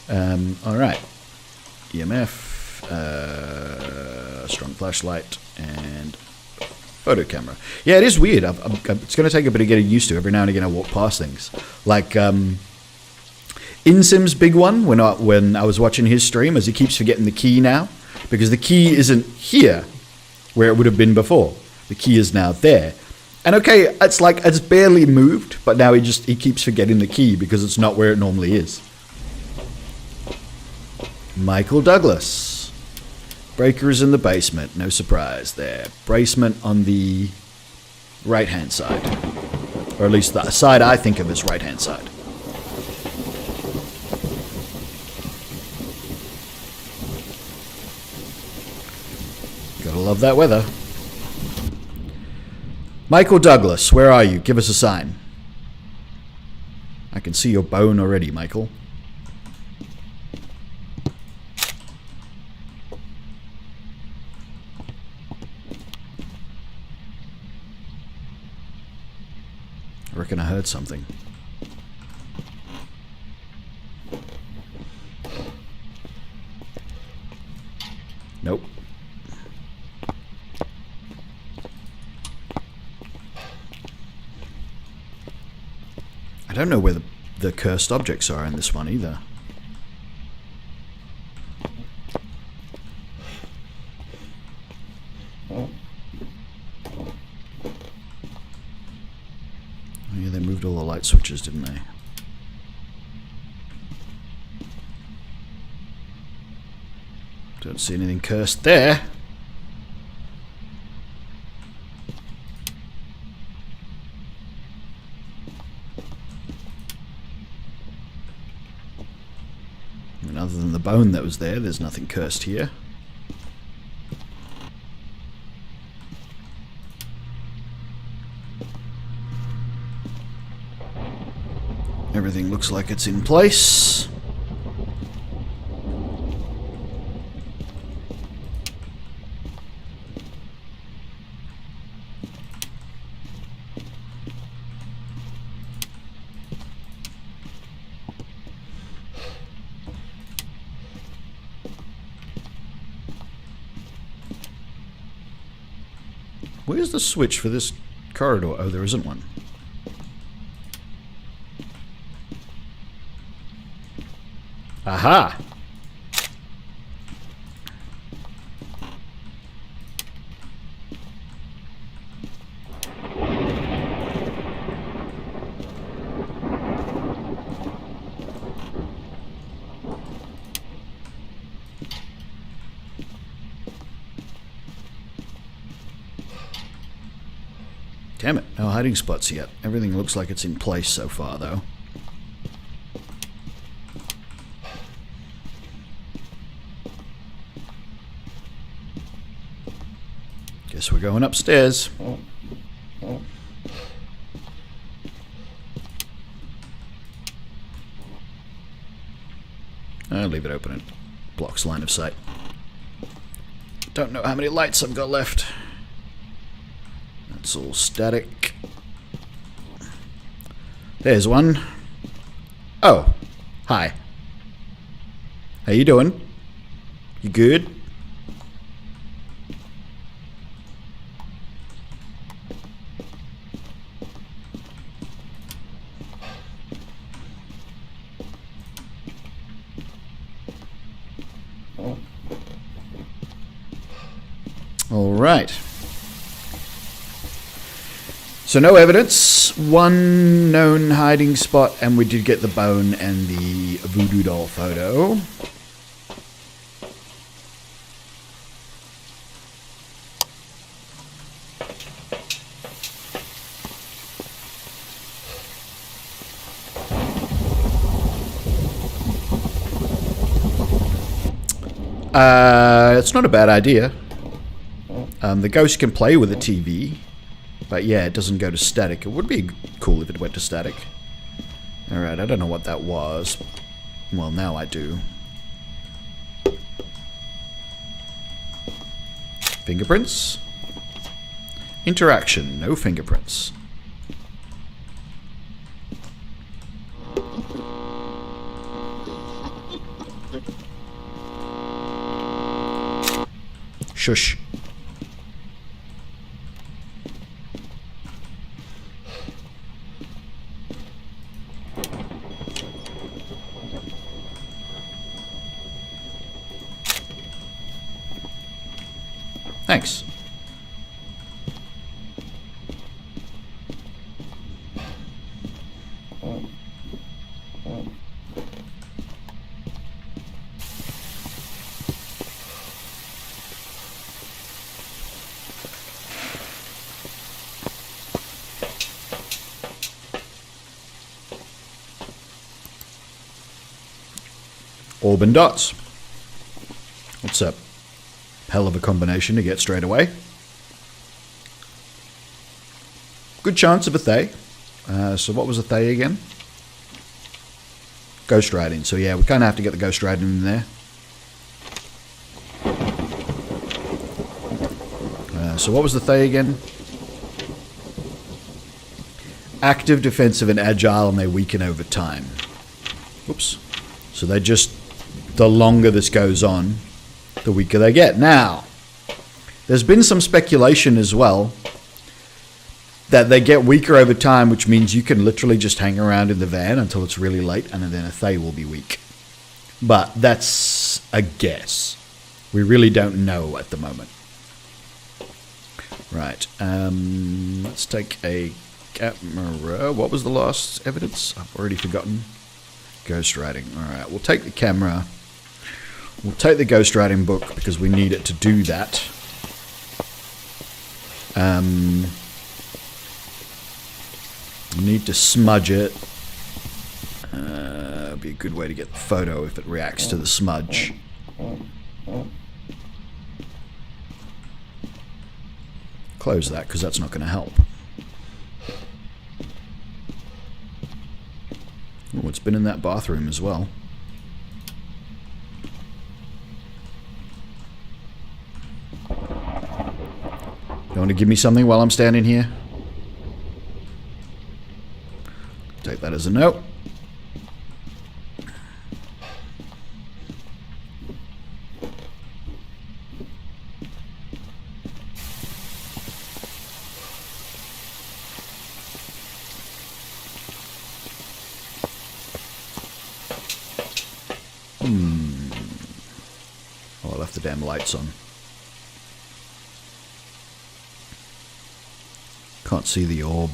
All right. EMF, strong flashlight, and photo camera. Yeah, it is weird. It's going to take a bit of getting used to. Every now and again, I walk past things. Like InSim's big one when I was watching his stream, as he keeps forgetting the key now, because the key isn't here where it would have been before. The key is now there. And okay, it's like it's barely moved, but now he keeps forgetting the key because it's not where it normally is. Michael Douglas. Breaker is in the basement. No surprise there. Basement on the right-hand side. Or at least the side I think of as right-hand side. Gotta love that weather. Michael Douglas, where are you? Give us a sign. I can see your bone already, Michael. I reckon I heard something. Nope. I don't know where the cursed objects are in this one either. Oh yeah, they moved all the light switches, didn't they? Don't see anything cursed there. And other than the bone that was there, there's nothing cursed here. Everything looks like it's in place. Where's the switch for this corridor? Oh, there isn't one. Aha! Damn it, no hiding spots yet. Everything looks like it's in place so far, though. Guess we're going upstairs. I'll leave it open. It blocks line of sight. Don't know how many lights I've got left. That's all static. There's one. Oh, hi. How you doing? You good? All right. So no evidence, one known hiding spot, and we did get the bone and the voodoo doll photo. It's not a bad idea. The ghost can play with the TV. But yeah, it doesn't go to static. It would be cool if it went to static. Alright, I don't know what that was. Well, now I do. Fingerprints? Interaction, no fingerprints. Shush. Thanks. Orb and dots. What's up? Hell of a combination to get straight away. Good chance of a Thay. So what was a Thay again? Ghost riding. So yeah, we kind of have to get the ghost riding in there. So what was the Thay again? Active, defensive, and agile, and they weaken over time. Oops. So they just... The longer this goes on, the weaker they get. Now, there's been some speculation as well that they get weaker over time, which means you can literally just hang around in the van until it's really late, and then a Thay will be weak. But that's a guess. We really don't know at the moment. Right. Let's take a camera. What was the last evidence? I've already forgotten. Ghost riding. All right. We'll take the camera. We'll take the ghostwriting book because we need it to do that. Need to smudge it. It'd be a good way to get the photo if it reacts to the smudge. Close that because that's not going to help. Oh, it's been in that bathroom as well. You want to give me something while I'm standing here? Take that as a no. Oh, I left the damn lights on. Can't see the orb.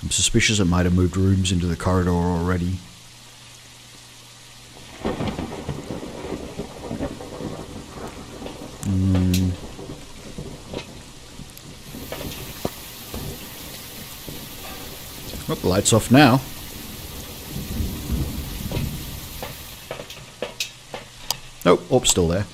I'm suspicious it might have moved rooms into the corridor already. Oh, the light's off now. Nope, orb's still there.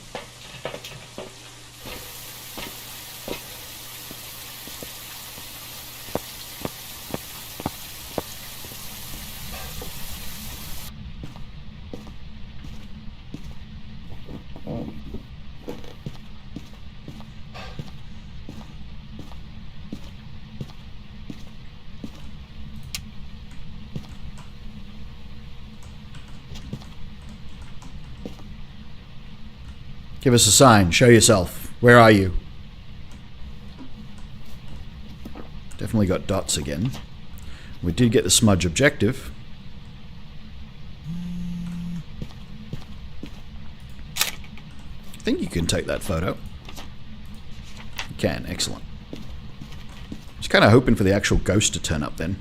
Give us a sign. Show yourself. Where are you? Definitely got dots again. We did get the smudge objective. I think you can take that photo. You can. Excellent. Just kind of hoping for the actual ghost to turn up then.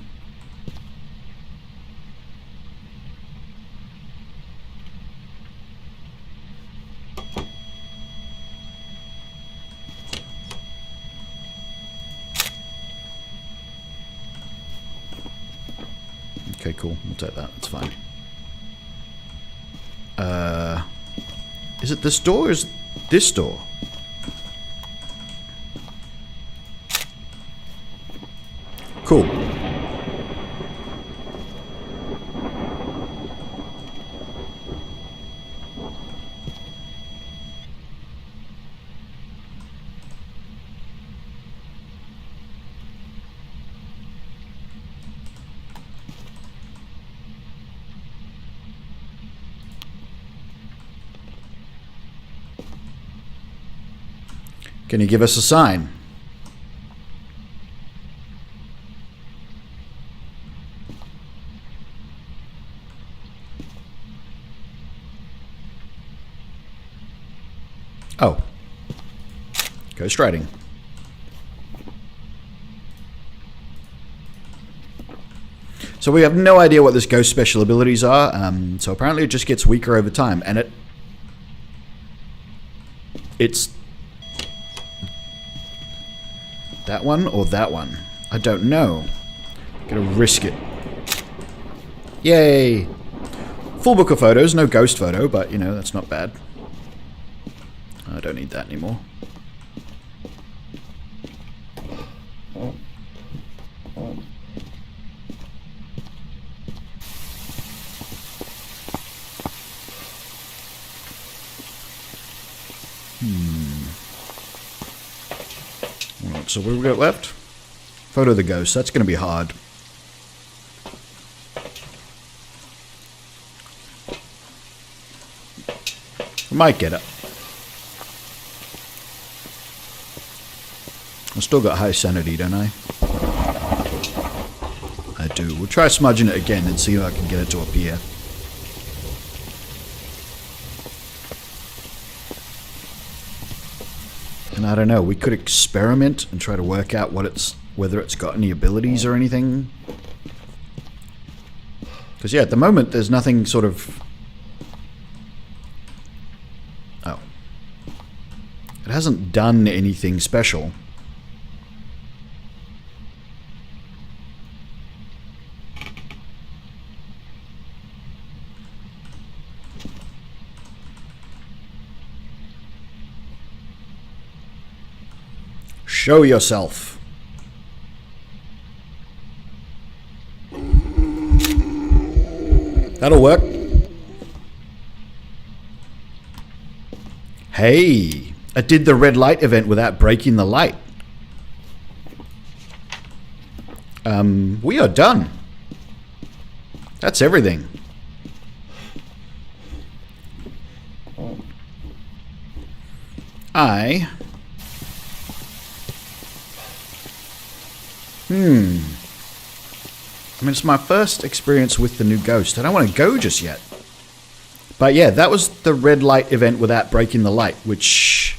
Okay, cool. We'll take that. It's fine. Is it this door or is it this door? Cool. Can you give us a sign? Oh. Ghost writing. So we have no idea what this ghost special abilities are, so apparently it just gets weaker over time, and it's that one or that one? I don't know. Gonna risk it. Yay! Full book of photos, no ghost photo, but you know, that's not bad. I don't need that anymore. Alright, so what have we got left? Photo of the ghost. That's going to be hard. We might get it. I've still got high sanity, don't I? I do. We'll try smudging it again and see if I can get it to appear. And I don't know, we could experiment and try to work out whether it's got any abilities or anything. Because yeah, at the moment there's nothing sort of hasn't done anything special. Show yourself. That'll work. Hey, I did the red light event without breaking the light. We are done. That's everything. I mean, it's my first experience with the new ghost. I don't want to go just yet. But yeah, that was the red light event without breaking the light, which...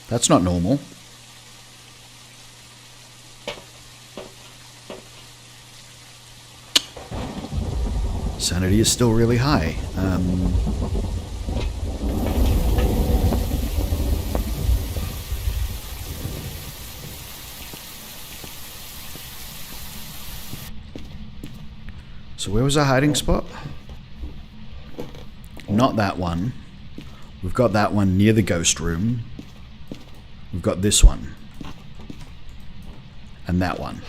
that's not normal. Sanity is still really high. So where was our hiding spot? Not that one. We've got that one near the ghost room. We've got this one. And that one.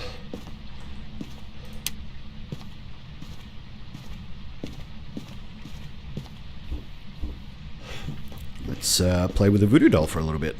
Let's play with the voodoo doll for a little bit.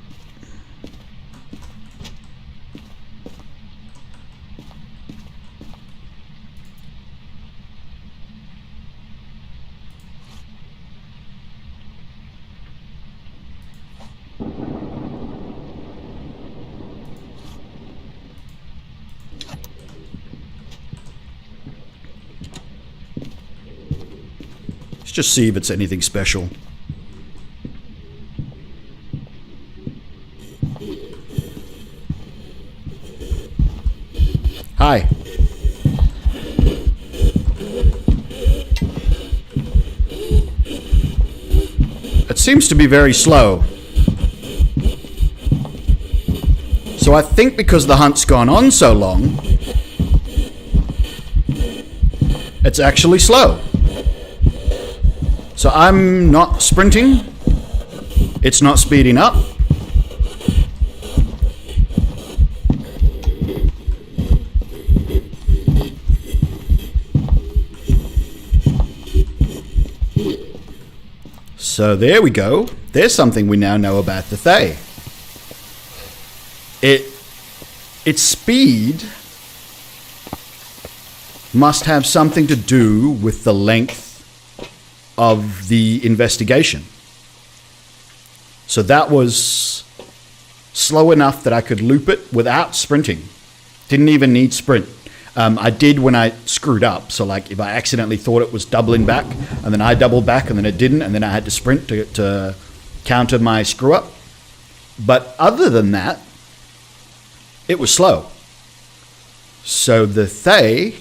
Let's just see if it's anything special. Hi. It seems to be very slow. So I think because the hunt's gone on so long, it's actually slow. So I'm not sprinting. It's not speeding up. So there we go. There's something we now know about the Thay. Its speed must have something to do with the length of the investigation. So that was slow enough that I could loop it without sprinting. Didn't even need sprint. I did when I screwed up. So like if I accidentally thought it was doubling back and then I doubled back and then it didn't and then I had to sprint to counter my screw up. But other than that, it was slow. So the Thay,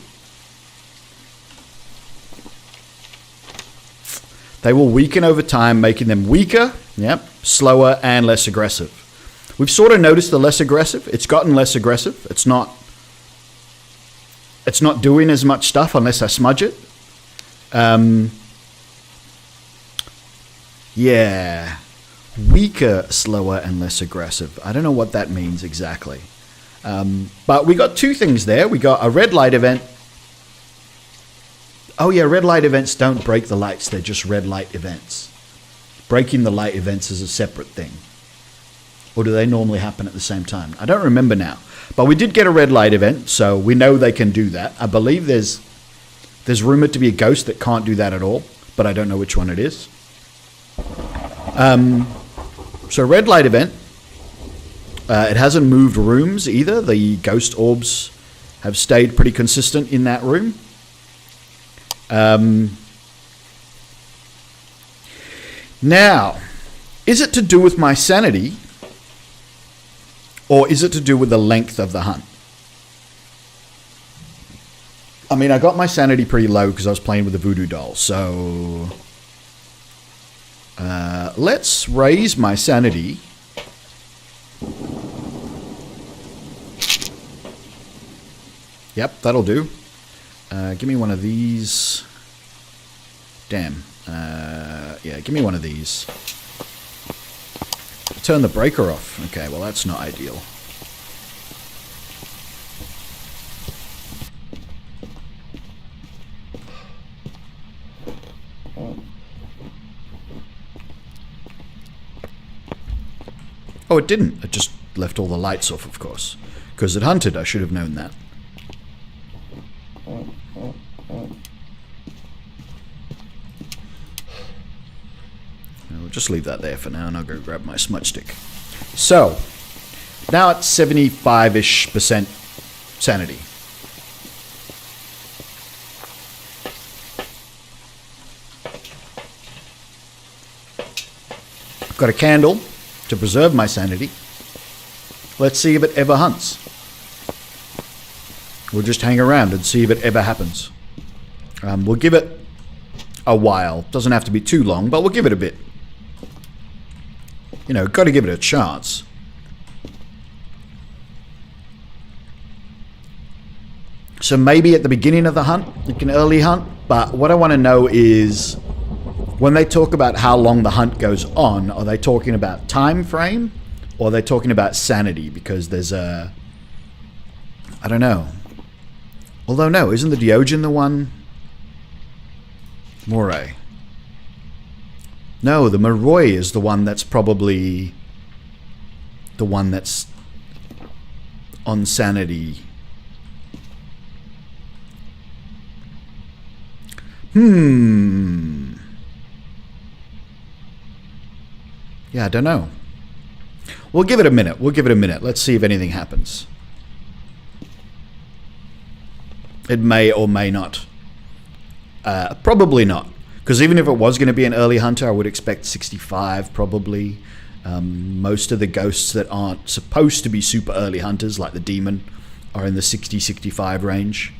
they will weaken over time, making them weaker, slower, and less aggressive. We've sort of noticed the less aggressive. It's gotten less aggressive. It's not doing as much stuff unless I smudge it. Yeah. Weaker, slower, and less aggressive. I don't know what that means exactly. But we got two things there. We got a red light event. Oh yeah, red light events don't break the lights. They're just red light events. Breaking the light events is a separate thing. Or do they normally happen at the same time? I don't remember now. But we did get a red light event, so we know they can do that. I believe there's rumored to be a ghost that can't do that at all, but I don't know which one it is. So red light event. It hasn't moved rooms either. The ghost orbs have stayed pretty consistent in that room. Now, is it to do with my sanity, or is it to do with the length of the hunt? I mean, I got my sanity pretty low because I was playing with the voodoo doll. So let's raise my sanity Yep, that'll do. Give me one of these. Damn. Yeah, give me one of these. Turn the breaker off. Okay, well that's not ideal. Oh, it didn't. It just left all the lights off, of course. Because it hunted, I should have known that. We'll just leave that there for now, and I'll go grab my smudge stick. So, now it's 75-ish% sanity. I've got a candle to preserve my sanity. Let's see if it ever hunts. We'll just hang around and see if it ever happens. We'll give it a while. Doesn't have to be too long, but we'll give it a bit. You know, got to give it a chance. So maybe at the beginning of the hunt, you can early hunt. But what I want to know is, when they talk about how long the hunt goes on, are they talking about time frame? Or are they talking about sanity? Because there's a... I don't know. Although no, isn't the Diogen the one? Moray. No, the Moroi is the one that's probably the one that's on sanity. Yeah, I don't know. We'll give it a minute. Let's see if anything happens. It may or may not. Probably not. Because even if it was going to be an early hunter, I would expect 65 probably. Most of the ghosts that aren't supposed to be super early hunters, like the demon, are in the 60-65 range.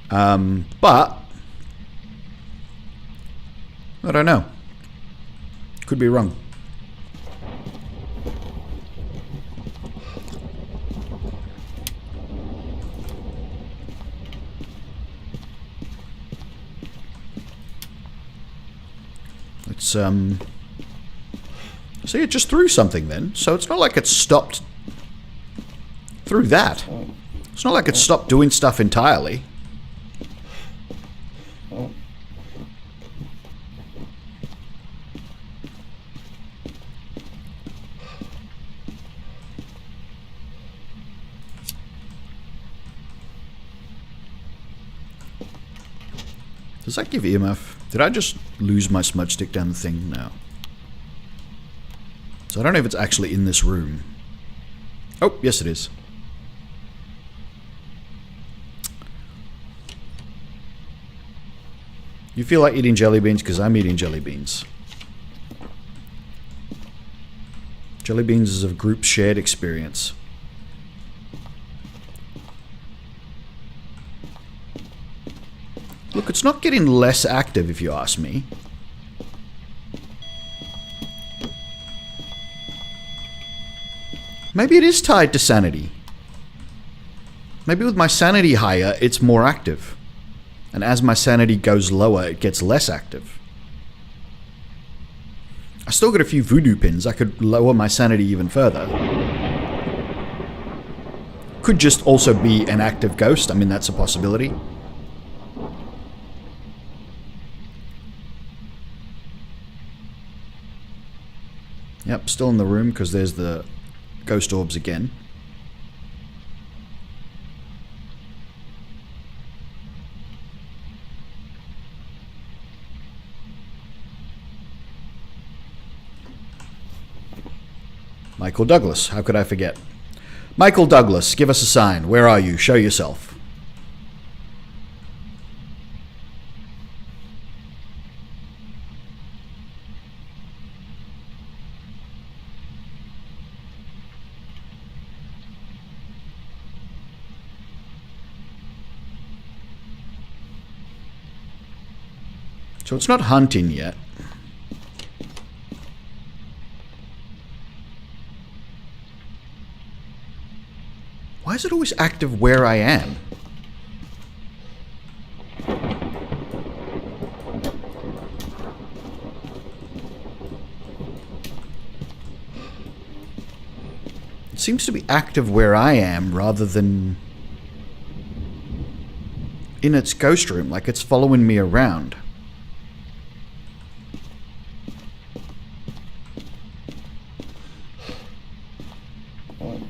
But I don't know. Could be wrong. Let's see, it just threw something then. So it's not like it stopped through that. It's not like it stopped doing stuff entirely. Does that give EMF? Did I just lose my smudge stick down the thing? No. So I don't know if it's actually in this room. Oh, yes it is. You feel like eating jelly beans because I'm eating jelly beans. Jelly beans is a group shared experience. Look, it's not getting less active if you ask me. Maybe it is tied to sanity. Maybe with my sanity higher, it's more active. And as my sanity goes lower, it gets less active. I still got a few voodoo pins. I could lower my sanity even further. Could just also be an active ghost. I mean, that's a possibility. Yep, still in the room because there's the ghost orbs again. Michael Douglas, how could I forget? Michael Douglas, give us a sign. Where are you? Show yourself. So it's not hunting yet. Why is it always active where I am? seems to be active where I am rather than in its ghost room, like it's following me around. Alright,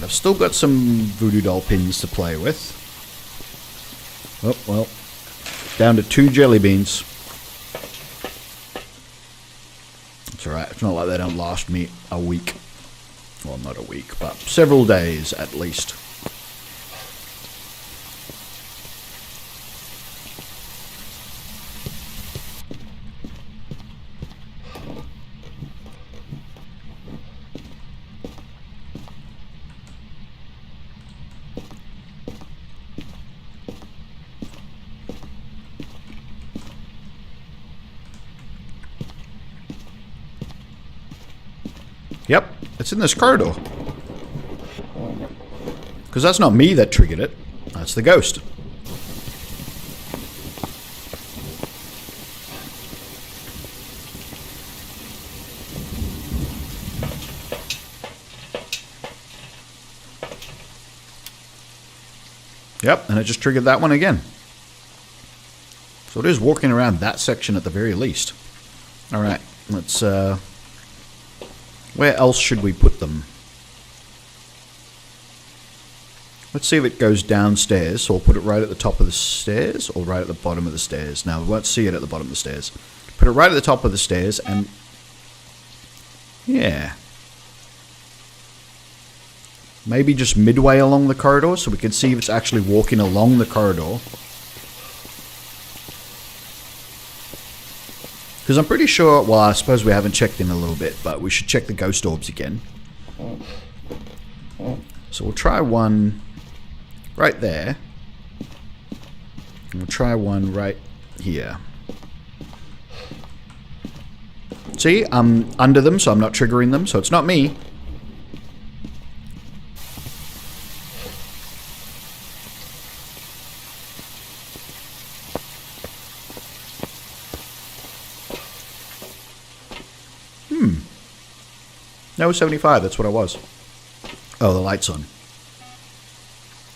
I've still got some voodoo doll pins to play with. Oh, well. Down to 2 jelly beans. It's alright, it's not like they don't last me a week. Well, not a week, but several days at least. Yep, it's in this corridor. Because that's not me that triggered it. That's the ghost. Yep, and it just triggered that one again. So it is walking around that section at the very least. Alright, let's... where else should we put them? Let's see if it goes downstairs. So we'll put it right at the top of the stairs or right at the bottom of the stairs. Now, we won't see it at the bottom of the stairs. Put it right at the top of the stairs and... yeah. Maybe just midway along the corridor so we can see if it's actually walking along the corridor. Because I'm pretty sure, well, I suppose we haven't checked in a little bit, but we should check the ghost orbs again. So we'll try one right there. And we'll try one right here. See, I'm under them, so I'm not triggering them, so it's not me. No, 75, that's what I was. Oh, the light's on.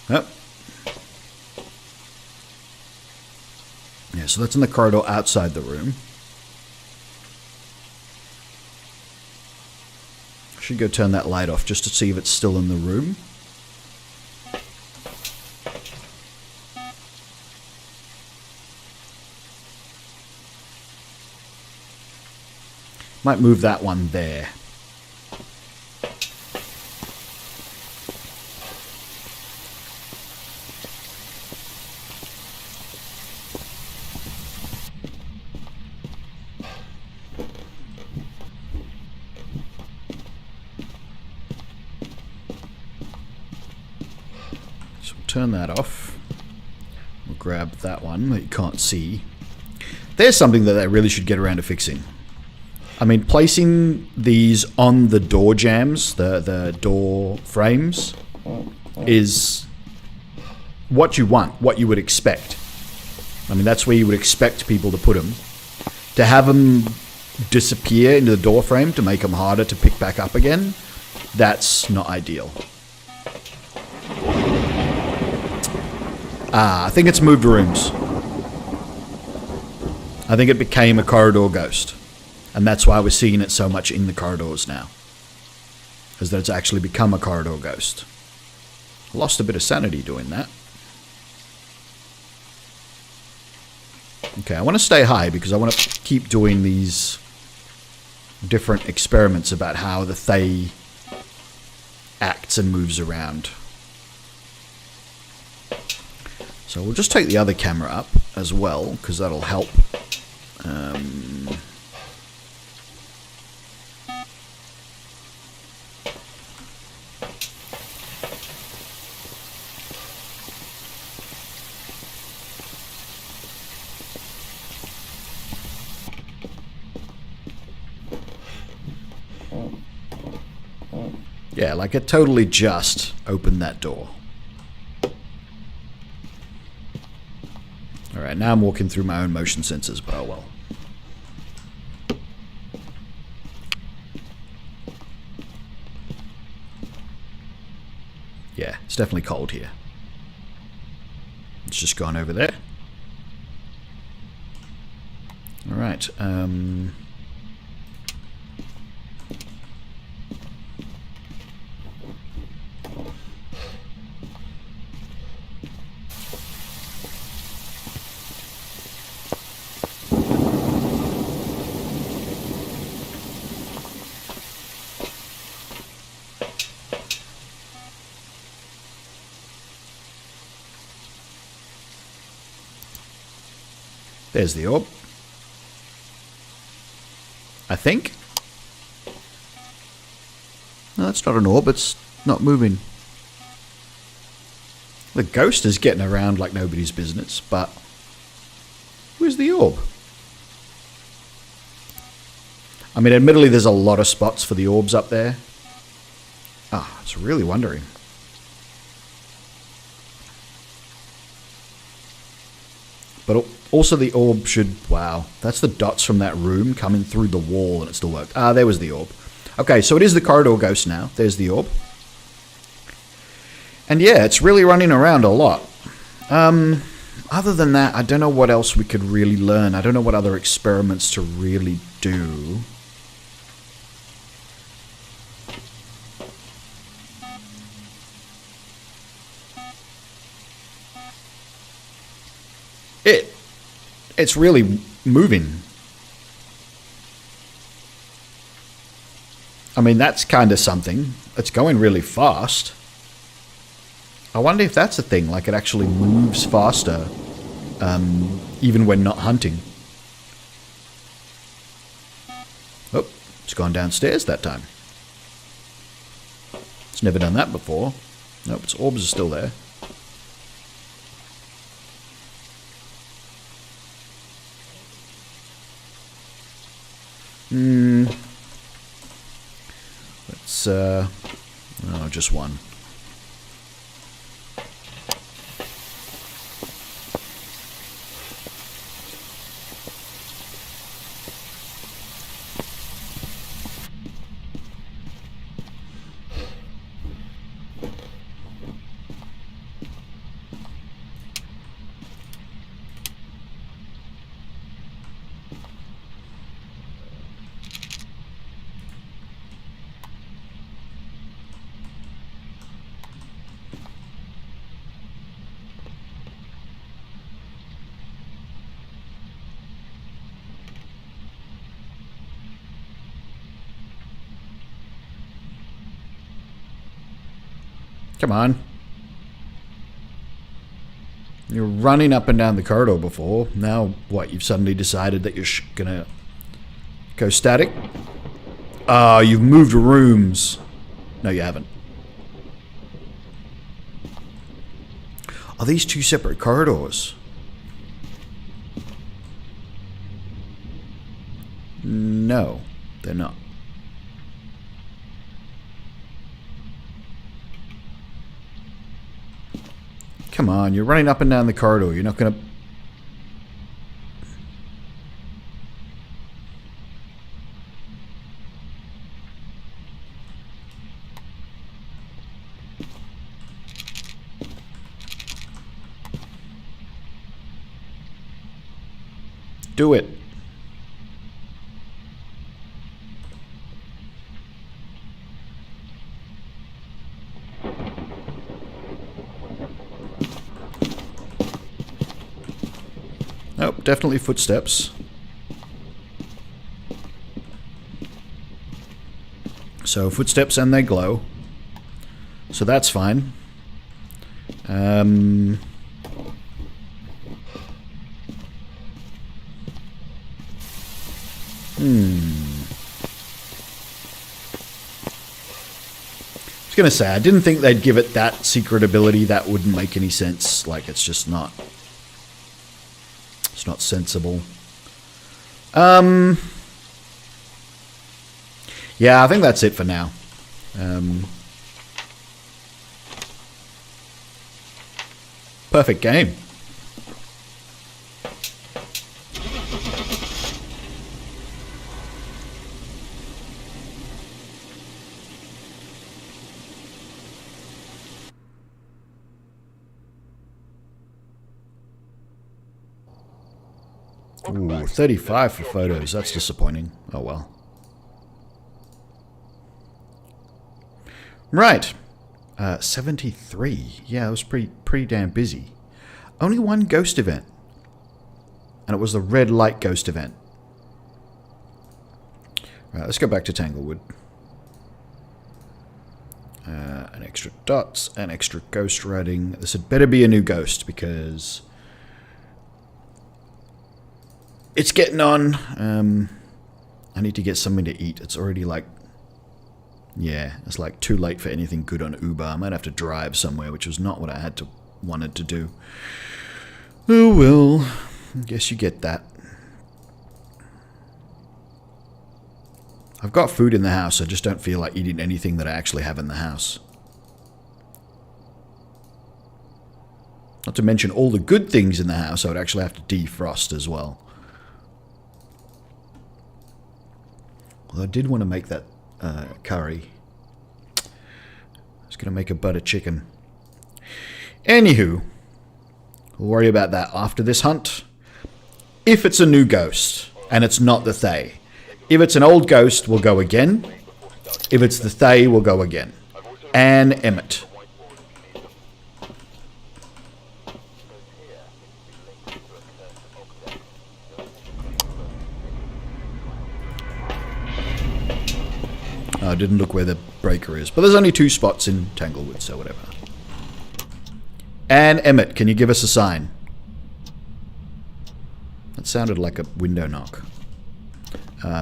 Yep. Yeah, so that's in the corridor outside the room. I should go turn that light off just to see if it's still in the room. Might move that one there. Turn that off. We'll grab that one that you can't see. There's something that they really should get around to fixing. I mean, placing these on the door jambs, the door frames, is what you want, what you would expect. I mean, that's where you would expect people to put them. To have them disappear into the door frame to make them harder to pick back up again, that's not ideal. Ah, I think it's moved rooms. I think it became a corridor ghost. And that's why we're seeing it so much in the corridors now. Is that it's actually become a corridor ghost. Lost a bit of sanity doing that. Okay, I want to stay high because I want to keep doing these different experiments about how the Thay acts and moves around. So we'll just take the other camera up as well, because that'll help. Yeah, like it totally just opened that door. Alright, now I'm walking through my own motion sensors, but oh well. Yeah, it's definitely cold here. It's just gone over there. Alright, there's the orb. I think. No, that's not an orb. It's not moving. The ghost is getting around like nobody's business, but where's the orb? I mean, admittedly, there's a lot of spots for the orbs up there. Ah, I was really wondering. But also the orb should... Wow, that's the dots from that room coming through the wall and it still worked. Ah, there was the orb. Okay, so it is the corridor ghost now. There's the orb. And yeah, it's really running around a lot. Other than that, I don't know what else we could really learn. I don't know what other experiments to really do. It's really moving. I mean, that's kind of something. It's going really fast. I wonder if that's a thing, like it actually moves faster, even when not hunting. Oh, it's gone downstairs that time. It's never done that before. Nope, its orbs are still there. Let's, oh, just one. Come on. You're running up and down the corridor before. Now, what? You've suddenly decided that you're gonna go static? Oh, you've moved rooms. No, you haven't. Are these two separate corridors? No, they're not. Come on, you're running up and down the corridor. You're not going to... Do it. Nope, definitely footsteps. So footsteps and they glow. So that's fine. I was going to say, I didn't think they'd give it that secret ability. That wouldn't make any sense. Like, it's just not... It's not sensible. Yeah, I think that's it for now. Perfect game. Ooh, 35 for photos. That's disappointing. Oh well. Right. 73. Yeah, it was pretty damn busy. Only one ghost event. And it was the red light ghost event. Right, let's go back to Tanglewood. An extra dots, an extra ghost writing. This had better be a new ghost because it's getting on. I need to get something to eat. It's already like, yeah, it's like too late for anything good on Uber. I might have to drive somewhere, which was not what I wanted to do. Oh well, I guess you get that. I've got food in the house, I just don't feel like eating anything that I actually have in the house. Not to mention all the good things in the house I would actually have to defrost as well. Although I did want to make that curry. I was going to make a butter chicken. Anywho, we'll worry about that after this hunt. If it's a new ghost, and it's not the Thay. If it's an old ghost, we'll go again. If it's the Thay, we'll go again. And Emmett. I didn't look where the breaker is. But there's only 2 spots in Tanglewood, so whatever. And Emmett, can you give us a sign? That sounded like a window knock.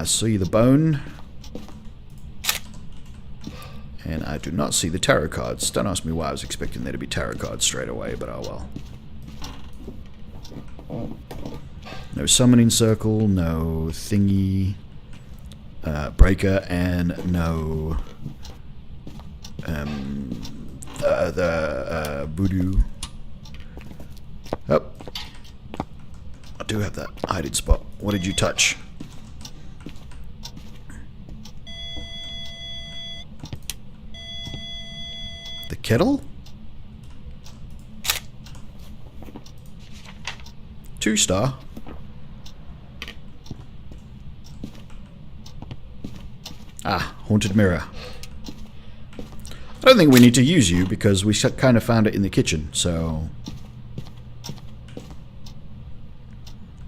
See the bone. And I do not see the tarot cards. Don't ask me why I was expecting there to be tarot cards straight away, but oh well. No summoning circle, no thingy, breaker, and no voodoo. Oh, I do have that hiding spot. What did you touch? The kettle? 2-star. Ah, haunted mirror. I don't think we need to use you because we kind of found it in the kitchen, so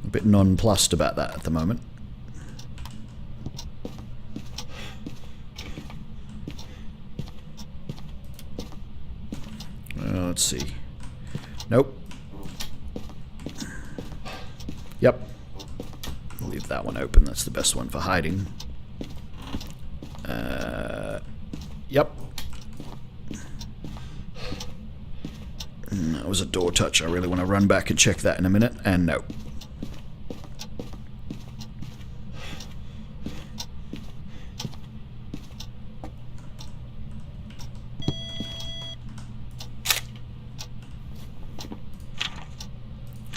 a bit nonplussed about that at the moment. Let's see. Nope. Yep. We'll leave that one open. That's the best one for hiding. Yep. That was a door touch. I really want to run back and check that in a minute. And no.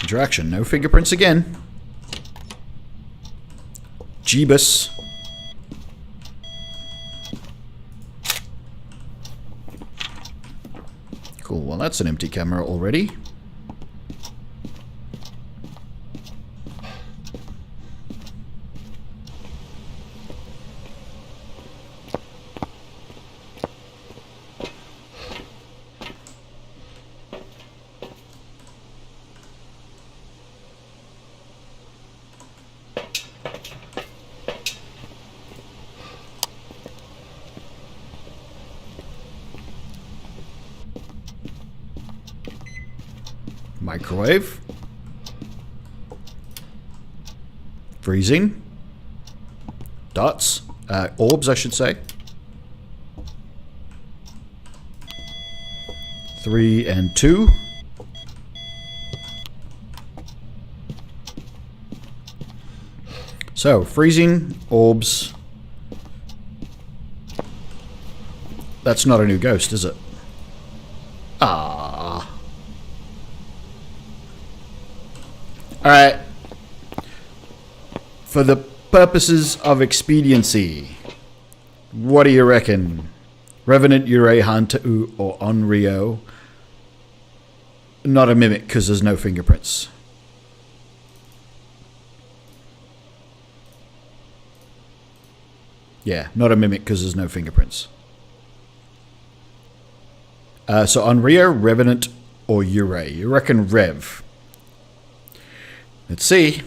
Interaction. No fingerprints again. Jeebus. Cool, well that's an empty camera already. Microwave. Freezing. Dots. Orbs, I should say. 3 and 2. So, freezing, orbs. That's not a new ghost, is it? Ah. Alright. For the purposes of expediency, what do you reckon? Revenant, Ure, Hantu, or Onryo? Not a mimic, because there's no fingerprints. Yeah, not a mimic because there's no fingerprints. So on Rio, Revenant, or Ure? You reckon Rev? Let's see.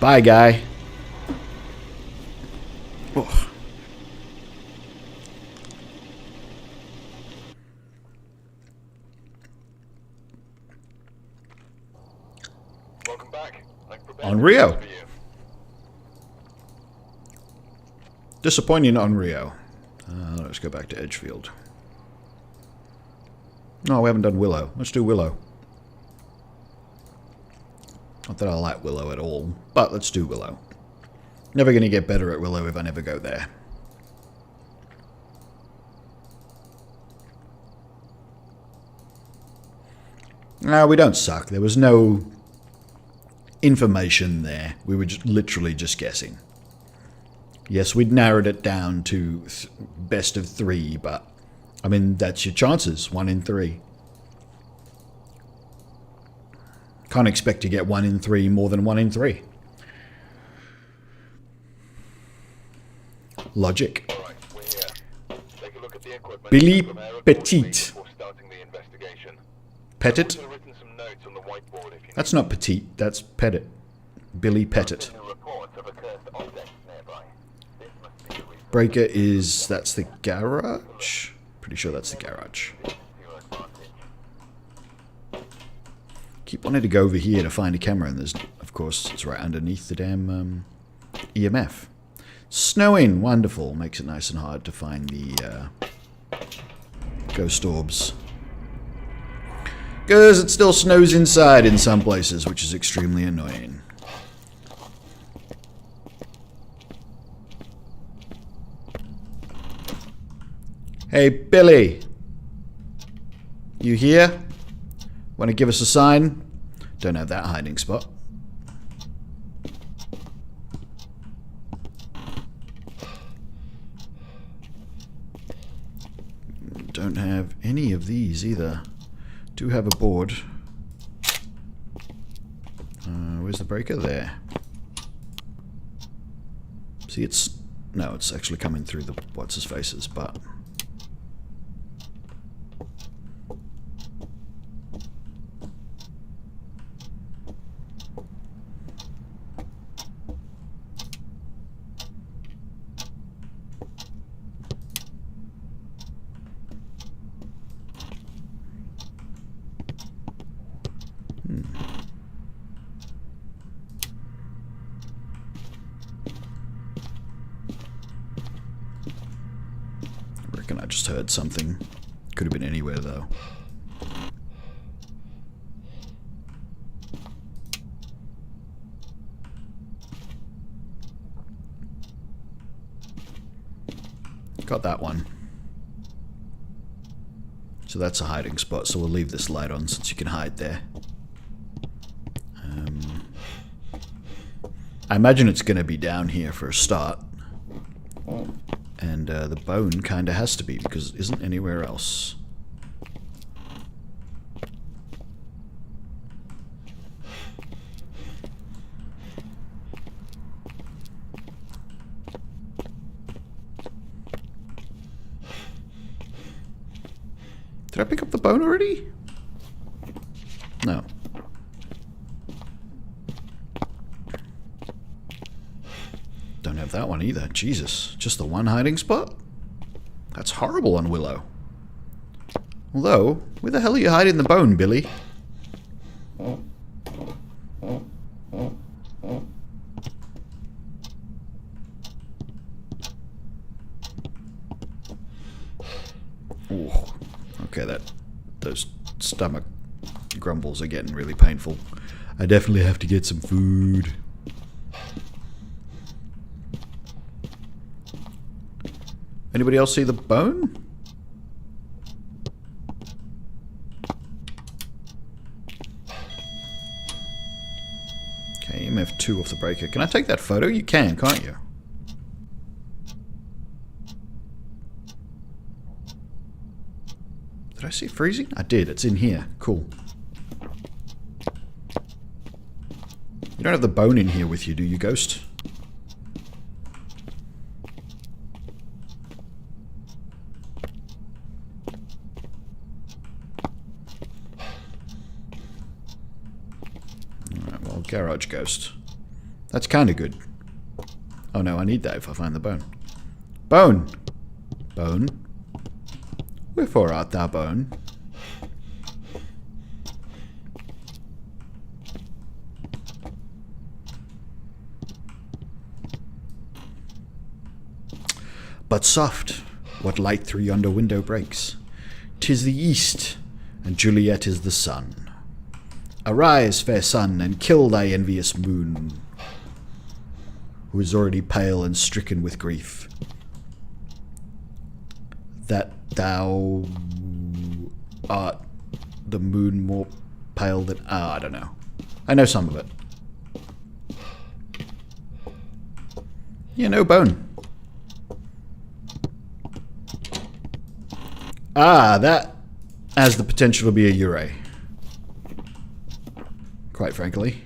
Bye, guy. Oh. Welcome back. On Rio. Disappointing on Rio. Let's go back to Edgefield. No, we haven't done Willow. Let's do Willow. Not that I like Willow at all, but let's do Willow. Never going to get better at Willow if I never go there. No, we don't suck. There was no information there. We were just literally just guessing. Yes, we'd narrowed it down to best of 3, but I mean, that's your chances. 1 in 3. Can't expect to get 1 in 3 more than 1 in 3. Logic. All right, we're here. Take a look at the equipment. Billy Petite. Petit? That's not petite, that's petit. Billy Petit. Breaker is... that's the garage? Pretty sure that's the garage. Keep wanting to go over here to find a camera, and there's... of course, it's right underneath the damn EMF. Snowing! Wonderful. Makes it nice and hard to find the ghost orbs. Because it still snows inside in some places, which is extremely annoying. Hey, Billy. You here? Want to give us a sign? Don't have that hiding spot. Don't have any of these either. Do have a board. Where's the breaker? There. See, it's... no, it's actually coming through the what's-his-faces, but... I just heard something. Could have been anywhere though. Got that one. So that's a hiding spot, so we'll leave this light on since you can hide there. I imagine it's going to be down here for a start. And the bone kind of has to be, because it isn't anywhere else. Did I pick up the bone already? No. Don't have that one either. Jesus. Just the one hiding spot? That's horrible on Willow. Although, where the hell are you hiding the bone, Billy? Ooh. Okay, those stomach grumbles are getting really painful. I definitely have to get some food. Anybody else see the bone? Okay, EMF 2 off the breaker. Can I take that photo? You can, can't you? Did I see it freezing? I did. It's in here. Cool. You don't have the bone in here with you, do you, Ghost? Garage ghost. That's kind of good. Oh no, I need that if I find the bone. Bone! Bone? Wherefore art thou, bone? But soft, what light through yonder window breaks? 'Tis the east, and Juliet is the sun. Arise, fair sun, and kill thy envious moon, who is already pale and stricken with grief. That thou art the moon more pale than... I don't know. I know some of it. Yeah, no bone. That has the potential to be a Ure. Quite frankly.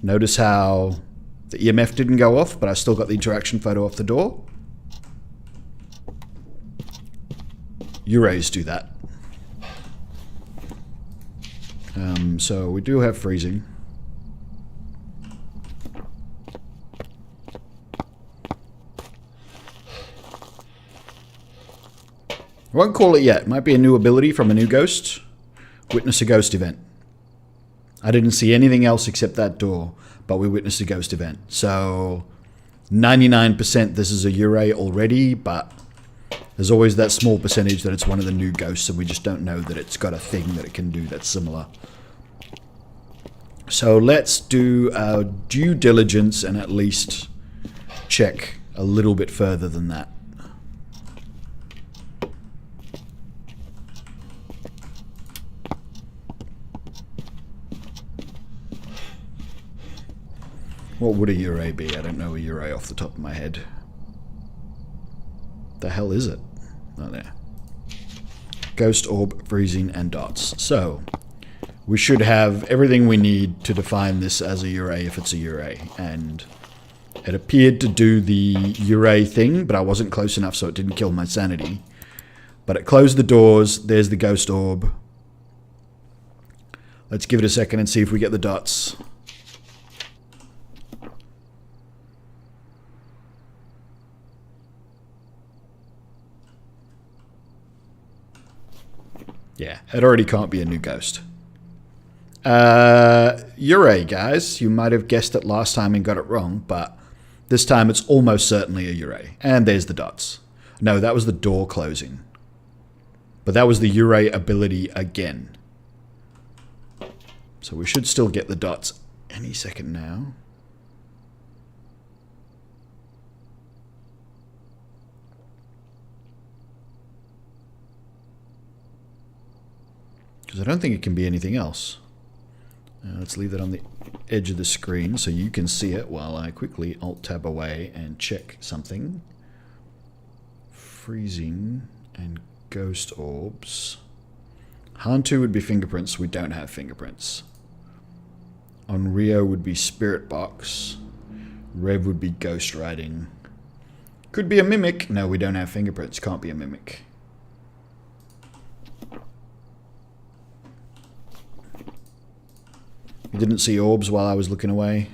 Notice how the EMF didn't go off, but I still got the interaction photo off the door. Ures do that. So we do have freezing. I won't call it yet. Might be a new ability from a new ghost. Witness a ghost event. I didn't see anything else except that door, but we witnessed a ghost event. So 99% this is a Ure already, but there's always that small percentage that it's one of the new ghosts and we just don't know that it's got a thing that it can do that's similar. So let's do our due diligence and at least check a little bit further than that. What would a Ure be? I don't know a Ure off the top of my head. The hell is it? Oh, there. Ghost, orb, freezing, and dots. So, we should have everything we need to define this as a Ure if it's a Ure. And it appeared to do the Ure thing, but I wasn't close enough so it didn't kill my sanity. But it closed the doors. There's the ghost orb. Let's give it a second and see if we get the dots. Yeah, it already can't be a new ghost. Ure, guys. You might have guessed it last time and got it wrong, but this time it's almost certainly a Ure. And there's the dots. No, that was the door closing. But that was the Ure ability again. So we should still get the dots any second now. Because I don't think it can be anything else. Let's leave that on the edge of the screen so you can see it while I quickly Alt-Tab away and check something. Freezing and ghost orbs. Hantu would be fingerprints. We don't have fingerprints. On Rio would be spirit box. Rev would be ghost writing. Could be a mimic. No, we don't have fingerprints. Can't be a mimic. You didn't see orbs while I was looking away?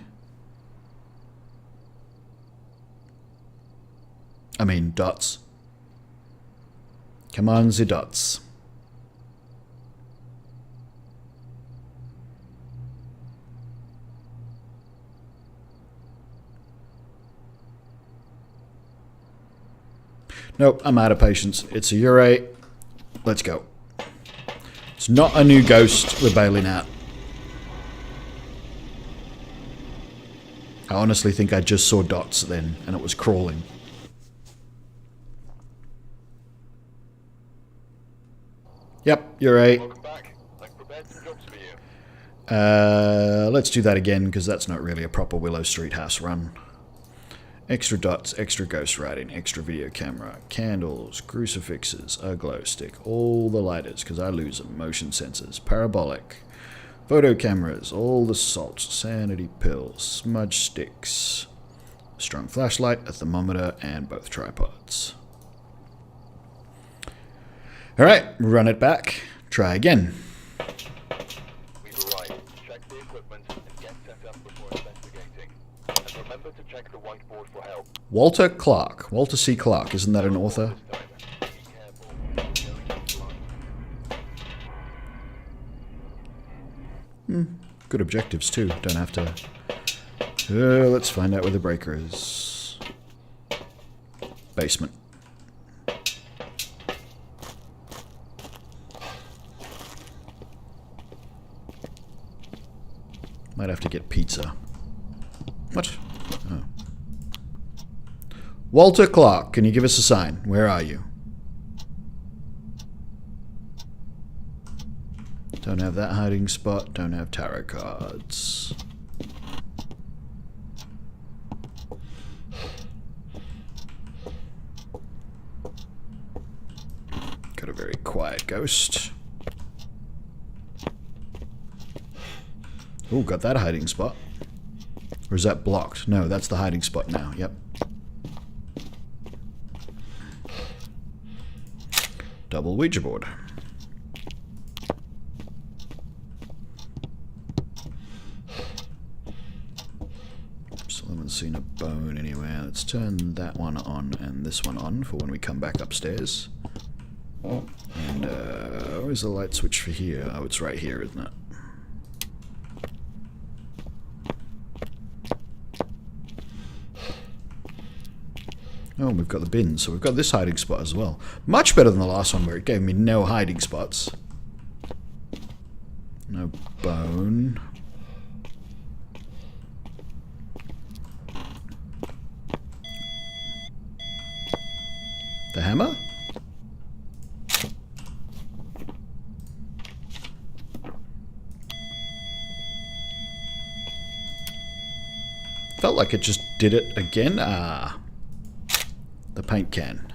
I mean, dots. Come on, the dots. Nope, I'm out of patience. It's a Ure. Let's go. It's not a new ghost we're bailing out. I honestly think I just saw dots then, and it was crawling. Yep, you're right. Welcome back. I've prepared some jobs for you. Let's do that again, because that's not really a proper Willow Street house run. Extra dots, extra ghost writing, extra video camera, candles, crucifixes, a glow stick, all the lighters, because I lose them, motion sensors, parabolic, photo cameras, all the salt, sanity pills, smudge sticks, strong flashlight, a thermometer, and both tripods. Alright, run it back. Try again. We've arrived. Check the equipment and check the whiteboard for help. Walter Clark. Walter C. Clark. Isn't that an author? This time. Be careful. Very blind. Good objectives too. Don't have to... let's find out where the breaker is. Basement. Might have to get pizza. What? Oh. Walter Clark, can you give us a sign? Where are you? Don't have that hiding spot. Don't have tarot cards. Got a very quiet ghost. Oh, got that hiding spot. Or is that blocked? No, that's the hiding spot now. Yep. Double Ouija board. Still haven't seen a bone anywhere. Let's turn that one on and this one on for when we come back upstairs. And where's the light switch for here? Oh, it's right here, isn't it? Oh, we've got the bins, so we've got this hiding spot as well. Much better than the last one where it gave me no hiding spots. No bone. The hammer? Felt like it just did it again. Ah. The paint can.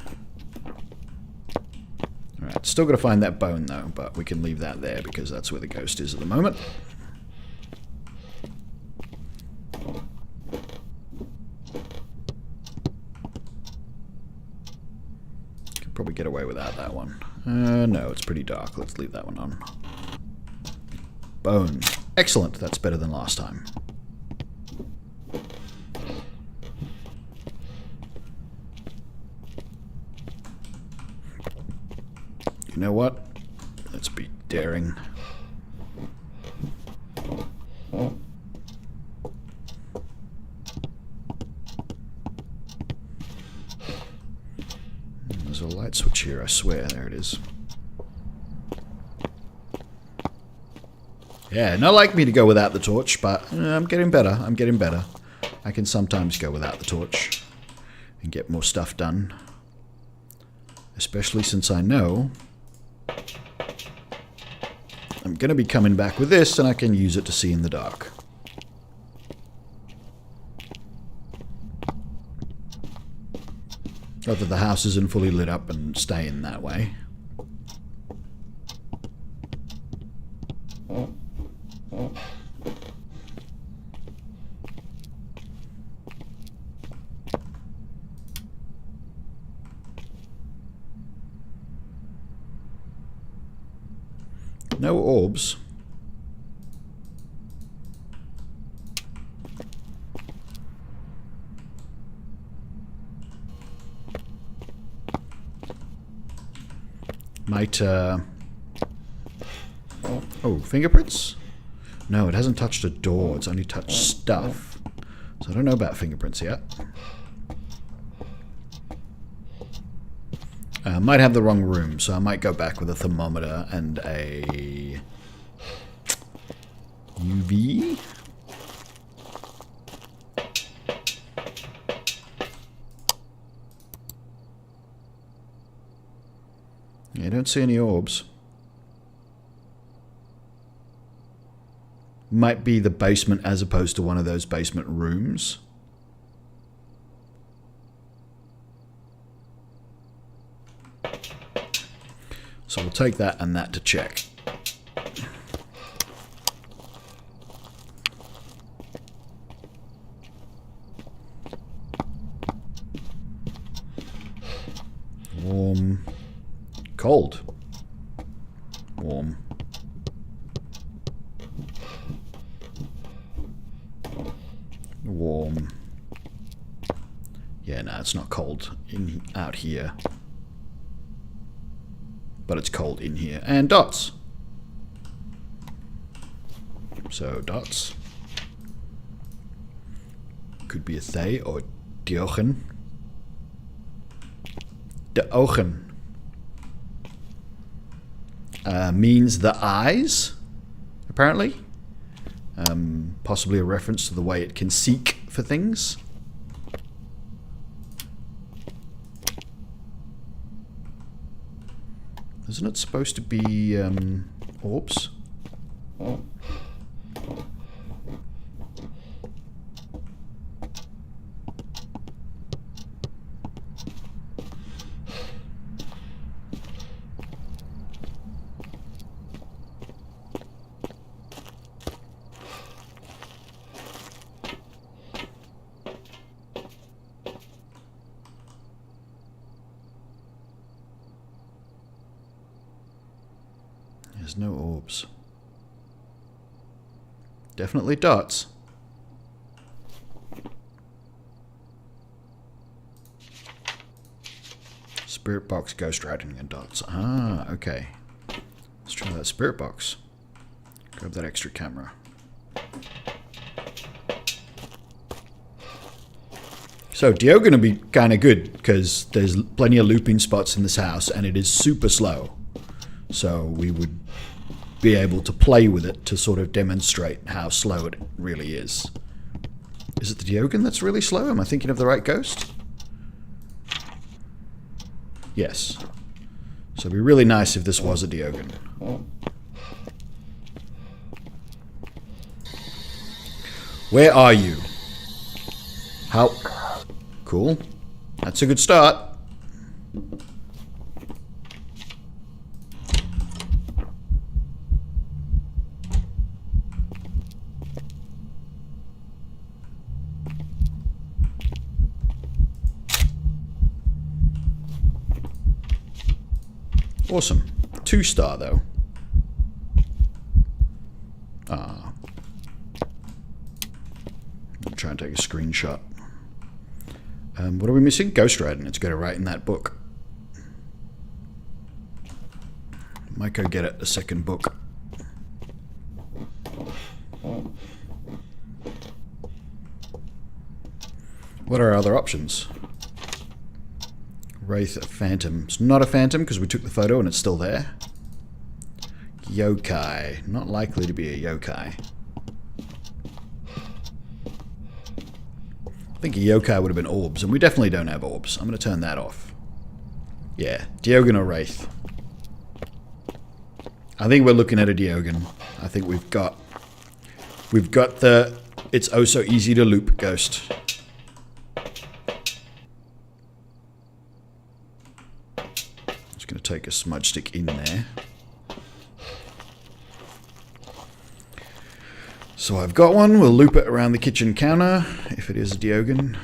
Alright, still got to find that bone though, but we can leave that there because that's where the ghost is at the moment. Could probably get away without that one. No, it's pretty dark. Let's leave that one on. Bone. Excellent. That's better than last time. You know what? Let's be daring. There's a light switch here, I swear. There it is. Yeah, not like me to go without the torch, but I'm getting better. I'm getting better. I can sometimes go without the torch and get more stuff done. Especially since I know I'm going to be coming back with this, and I can use it to see in the dark. Not that the house isn't fully lit up and staying that way. No orbs. Might, oh, fingerprints? No, it hasn't touched a door. It's only touched stuff. So I don't know about fingerprints yet. Might have the wrong room, so I might go back with a thermometer and a UV. Yeah, I don't see any orbs. Might be the basement as opposed to one of those basement rooms. So we'll take that and that to check. Warm. Cold. Warm. Warm. Yeah, no, it's not cold out here. But it's cold in here. And dots. So, dots. Could be a they or de ogen. De ogen. Means the eyes, apparently. Possibly a reference to the way it can seek for things. Isn't it supposed to be orbs? There's no orbs. Definitely dots. Spirit box, ghost writing, and dots. Ah, okay. Let's try that spirit box. Grab that extra camera. So, Diogen will be kind of good, because there's plenty of looping spots in this house, and it is super slow. So, we would be able to play with it to sort of demonstrate how slow it really is. Is it the Diogen that's really slow? Am I thinking of the right ghost? Yes. So it'd be really nice if this was a Diogen. Where are you? How? Cool. That's a good start. Awesome. 2-star though. Ah. I'll try and take a screenshot. What are we missing? Ghostwriting. It's got to write in that book. Might go get a second book. What are our other options? Wraith, phantom. It's not a phantom because we took the photo and it's still there. Yokai. Not likely to be a yokai. I think a yokai would have been orbs, and we definitely don't have orbs. I'm going to turn that off. Yeah, Diogen or Wraith. I think we're looking at a Diogen. I think we've got the it's oh so easy to loop ghost. Just going to take a smudge stick in there. So I've got one. We'll loop it around the kitchen counter if it is a Diogen.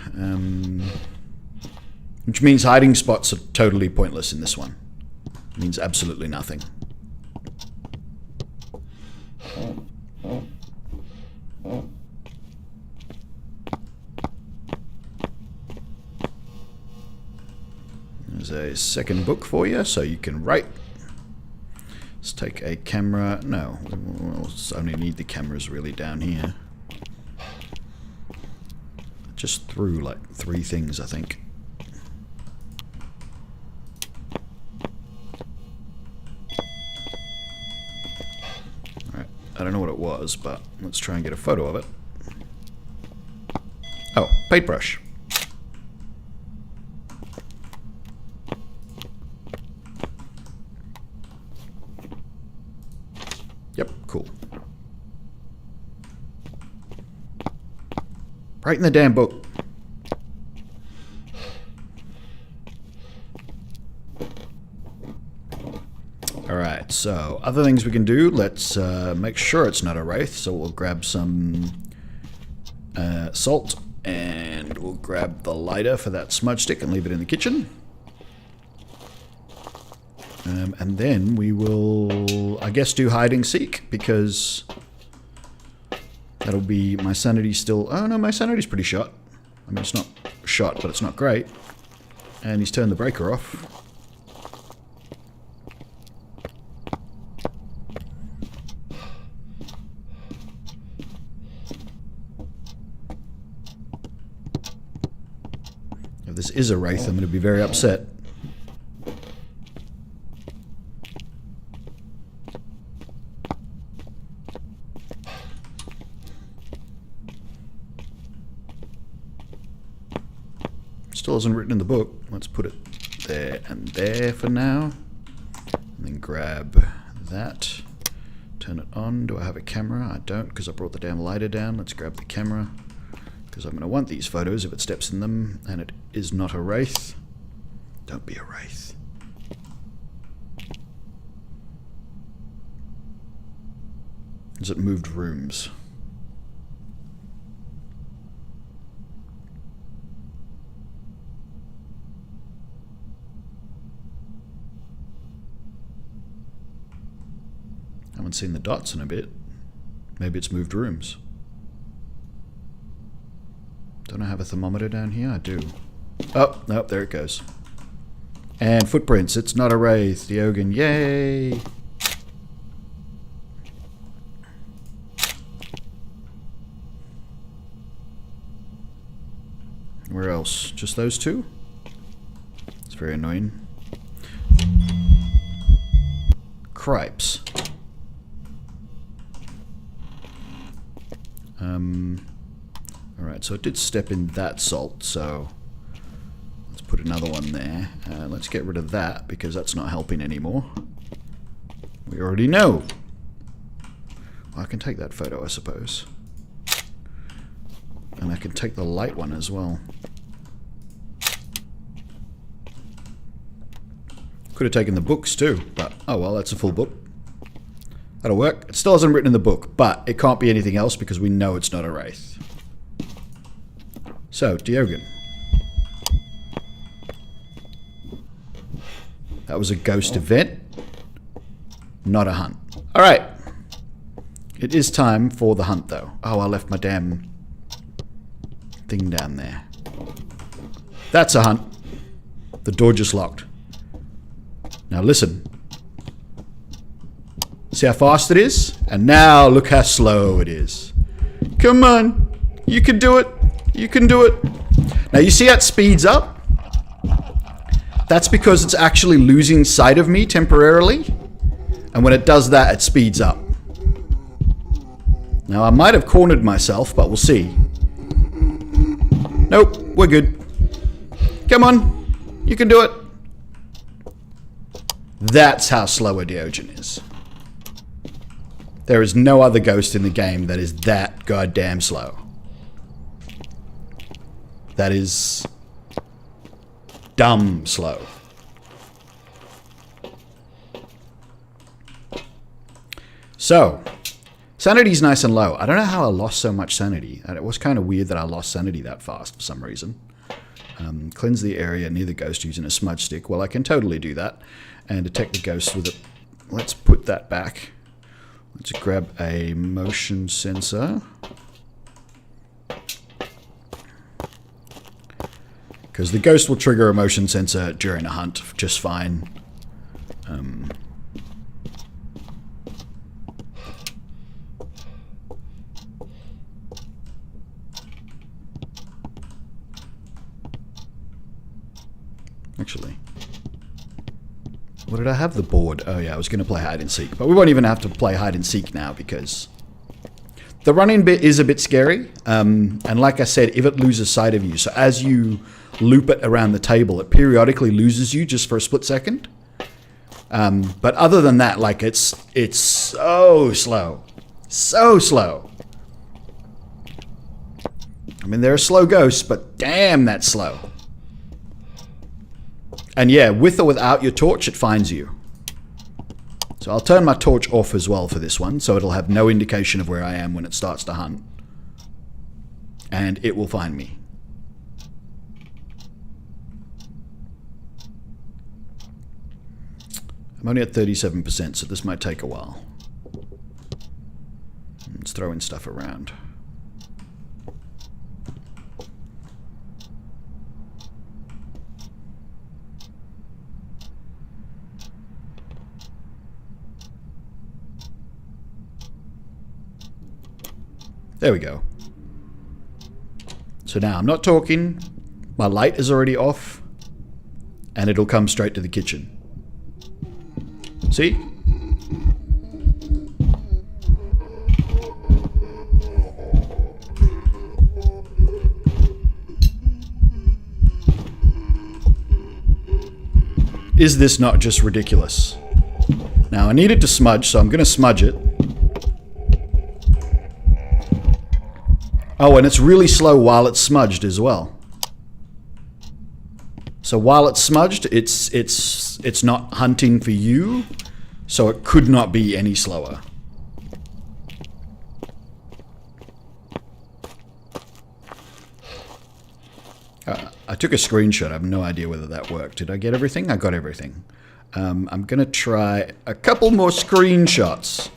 Which means hiding spots are totally pointless in this one. It means absolutely nothing. There's a second book for you so you can write. Let's take a camera. No, we'll only need the cameras really down here. Just threw like 3 things, I think. Alright, I don't know what it was, but let's try and get a photo of it. Oh, paintbrush. Yep, cool. Right in the damn book. Alright, so other things we can do. Let's make sure it's not a wraith. So we'll grab some salt and we'll grab the lighter for that smudge stick and leave it in the kitchen. And then we will, I guess, do hide and seek, because that'll be my sanity still. Oh no, my sanity's pretty shot. I mean, it's not shot, but it's not great. And he's turned the breaker off. If this is a wraith, I'm going to be very upset. Still isn't written in the book. Let's put it there and there for now. And then grab that. Turn it on. Do I have a camera? I don't, because I brought the damn lighter down. Let's grab the camera, because I'm going to want these photos if it steps in them, and it is not a wraith. Don't be a wraith. Has it moved rooms? Haven't seen the dots in a bit. Maybe it's moved rooms. Don't I have a thermometer down here? I do. Oh, no, there it goes. And footprints. It's not a wraith. Diogen, yay! Where else? Just those two? It's very annoying. Cripes. Alright, so it did step in that salt, so let's put another one there. Let's get rid of that, because that's not helping anymore. We already know. Well, I can take that photo, I suppose. And I can take the light one as well. Could have taken the books too, but oh well, that's a full book. That'll work. It still hasn't written in the book, but it can't be anything else because we know it's not a wraith. So, Diogen. That was a ghost event, not a hunt. Alright. It is time for the hunt, though. Oh, I left my damn thing down there. That's a hunt. The door just locked. Now listen. See how fast it is? And now look how slow it is. Come on. You can do it. You can do it. Now you see how it speeds up? That's because it's actually losing sight of me temporarily. And when it does that, it speeds up. Now I might have cornered myself, but we'll see. Nope, we're good. Come on. You can do it. That's how slow a Diogen is. There is no other ghost in the game that is that goddamn slow. That is dumb slow. So, sanity's nice and low. I don't know how I lost so much sanity. And it was kind of weird that I lost sanity that fast for some reason. Cleanse the area near the ghost using a smudge stick. Well, I can totally do that. And detect the ghost with it. Let's put that back. Let's grab a motion sensor. Because the ghost will trigger a motion sensor during a hunt just fine. Actually, what did I have the board? Oh yeah, I was going to play hide and seek. But we won't even have to play hide and seek now because the running bit is a bit scary. And like I said, if it loses sight of you, so as you loop it around the table, it periodically loses you just for a split second. But other than that, like it's so slow. So slow. I mean, they're a slow ghost, but damn, that's slow. And yeah, with or without your torch, it finds you. So I'll turn my torch off as well for this one, so it'll have no indication of where I am when it starts to hunt. And it will find me. I'm only at 37%, so this might take a while. It's throwing stuff around. There we go. So now I'm not talking. My light is already off. And it'll come straight to the kitchen. See? Is this not just ridiculous? Now I need it to smudge, so I'm going to smudge it. Oh, and it's really slow while it's smudged as well. So while it's smudged, it's not hunting for you, so it could not be any slower. I took a screenshot. I have no idea whether that worked. Did I get everything? I got everything. I'm going to try a couple more screenshots.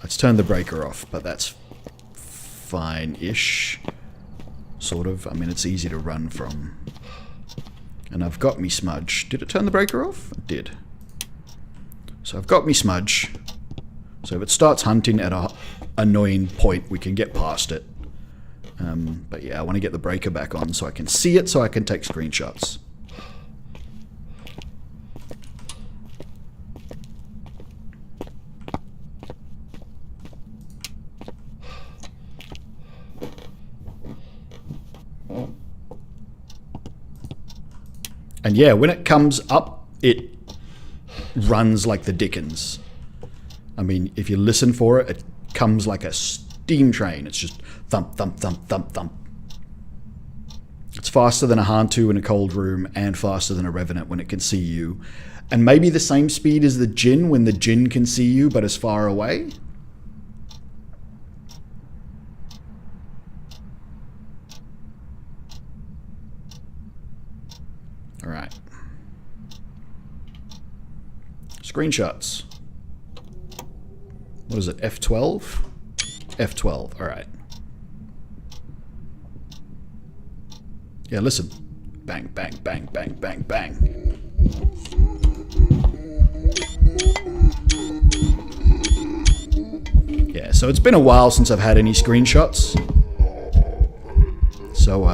Let's turn the breaker off, but that's fine-ish. Sort of. I mean, it's easy to run from. And I've got me smudge. Did it turn the breaker off? It did. So I've got me smudge. So if it starts hunting at a annoying point, we can get past it. But yeah, I want to get the breaker back on so I can see it, so I can take screenshots. And yeah, when it comes up, it runs like the dickens. I mean, if you listen for it, it comes like a steam train. It's just thump, thump, thump, thump, thump. It's faster than a Hantu in a cold room and faster than a Revenant when it can see you. And maybe the same speed as the Djinn when the Djinn can see you but is far away. All right. Screenshots. What is it? F12? F12. All right. Yeah, listen. Bang, bang, bang, bang, bang, bang. Yeah, so it's been a while since I've had any screenshots. So,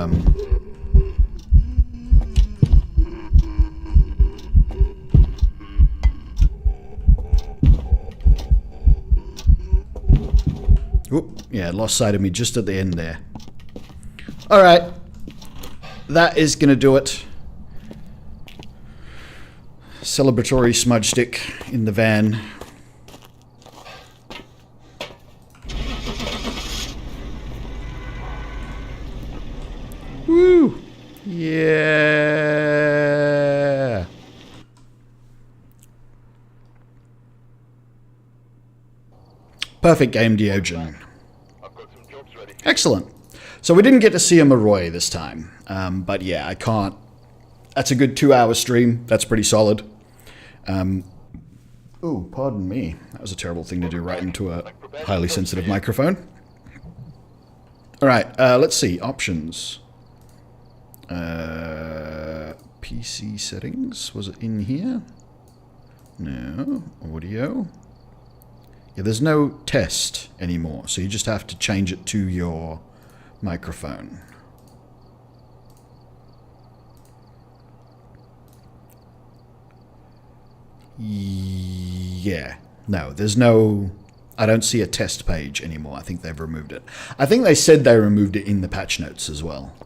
Oop, yeah, lost sight of me just at the end there. All right. That is going to do it. Celebratory smudge stick in the van. Woo! Yeah! Perfect game, Diogen. I've got some jobs ready. Excellent. So we didn't get to see a Moroi this time. But yeah, I can't. That's a good 2-hour stream. That's pretty solid. Oh, pardon me. That was a terrible thing to do right into a highly sensitive microphone. All right, let's see. Options. PC settings. Was it in here? No. Audio. Yeah, there's no test anymore, so you just have to change it to your microphone. Yeah. No, there's no... I don't see a test page anymore. I think they've removed it. I think they said they removed it in the patch notes as well.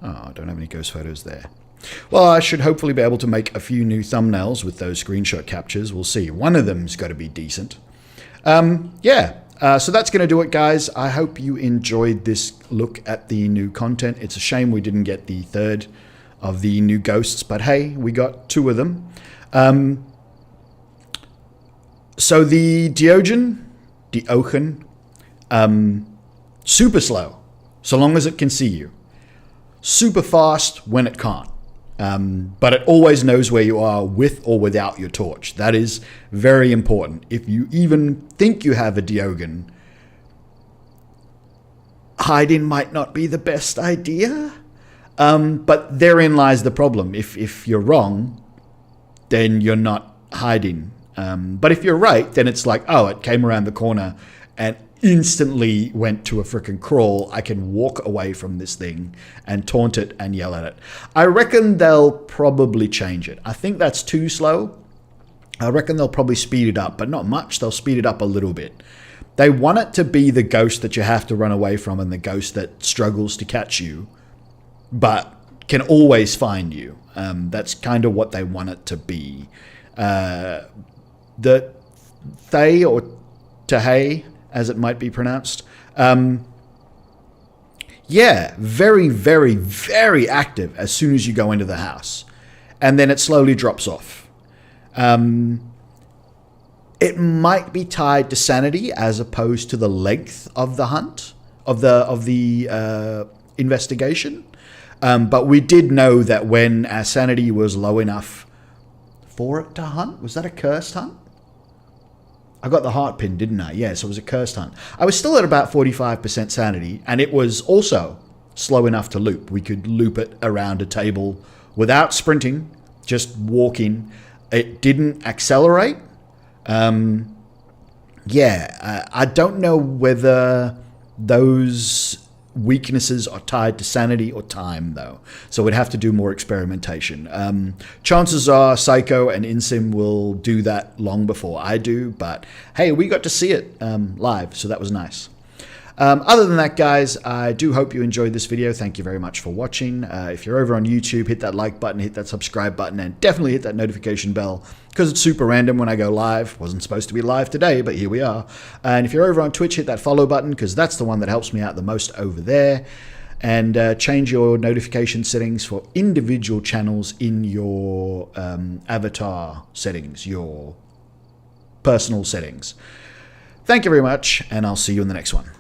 Oh, I don't have any ghost photos there. Well, I should hopefully be able to make a few new thumbnails with those screenshot captures. We'll see. One of them's got to be decent. Yeah. So that's going to do it, guys. I hope you enjoyed this look at the new content. It's a shame we didn't get the third of the new ghosts, but hey, we got 2 of them. So the Diogen, super slow, so long as it can see you. Super fast when it can't. But it always knows where you are with or without your torch. That is very important. If you even think you have a Diogen, hiding might not be the best idea. But therein lies the problem. If you're wrong, then you're not hiding. But if you're right, then it's like, oh, it came around the corner and instantly went to a freaking crawl. I can walk away from this thing and taunt it and yell at it. I reckon they'll probably change it. I think that's too slow. I reckon they'll probably speed it up, but not much. They'll speed it up a little bit. They want it to be the ghost that you have to run away from and the ghost that struggles to catch you, but can always find you. That's kind of what they want it to be. The Thay or Tahei, as it might be pronounced. Yeah, very, very, very active as soon as you go into the house. And then it slowly drops off. It might be tied to sanity as opposed to the length of the hunt, of the investigation. But we did know that when our sanity was low enough for it to hunt, was that a cursed hunt? I got the heart pin, didn't I? Yeah, so it was a cursed hunt. I was still at about 45% sanity, and it was also slow enough to loop. We could loop it around a table without sprinting, just walking. It didn't accelerate. I don't know whether those weaknesses are tied to sanity or time, though. So we'd have to do more experimentation. Chances are Psycho and Insim will do that long before I do, but hey, we got to see it live, so that was nice. Other than that, guys, I do hope you enjoyed this video. Thank you very much for watching. If you're over on YouTube, hit that like button, hit that subscribe button, and definitely hit that notification bell because it's super random when I go live. Wasn't supposed to be live today, but here we are. And if you're over on Twitch, hit that follow button because that's the one that helps me out the most over there. And change your notification settings for individual channels in your avatar settings, your personal settings. Thank you very much, and I'll see you in the next one.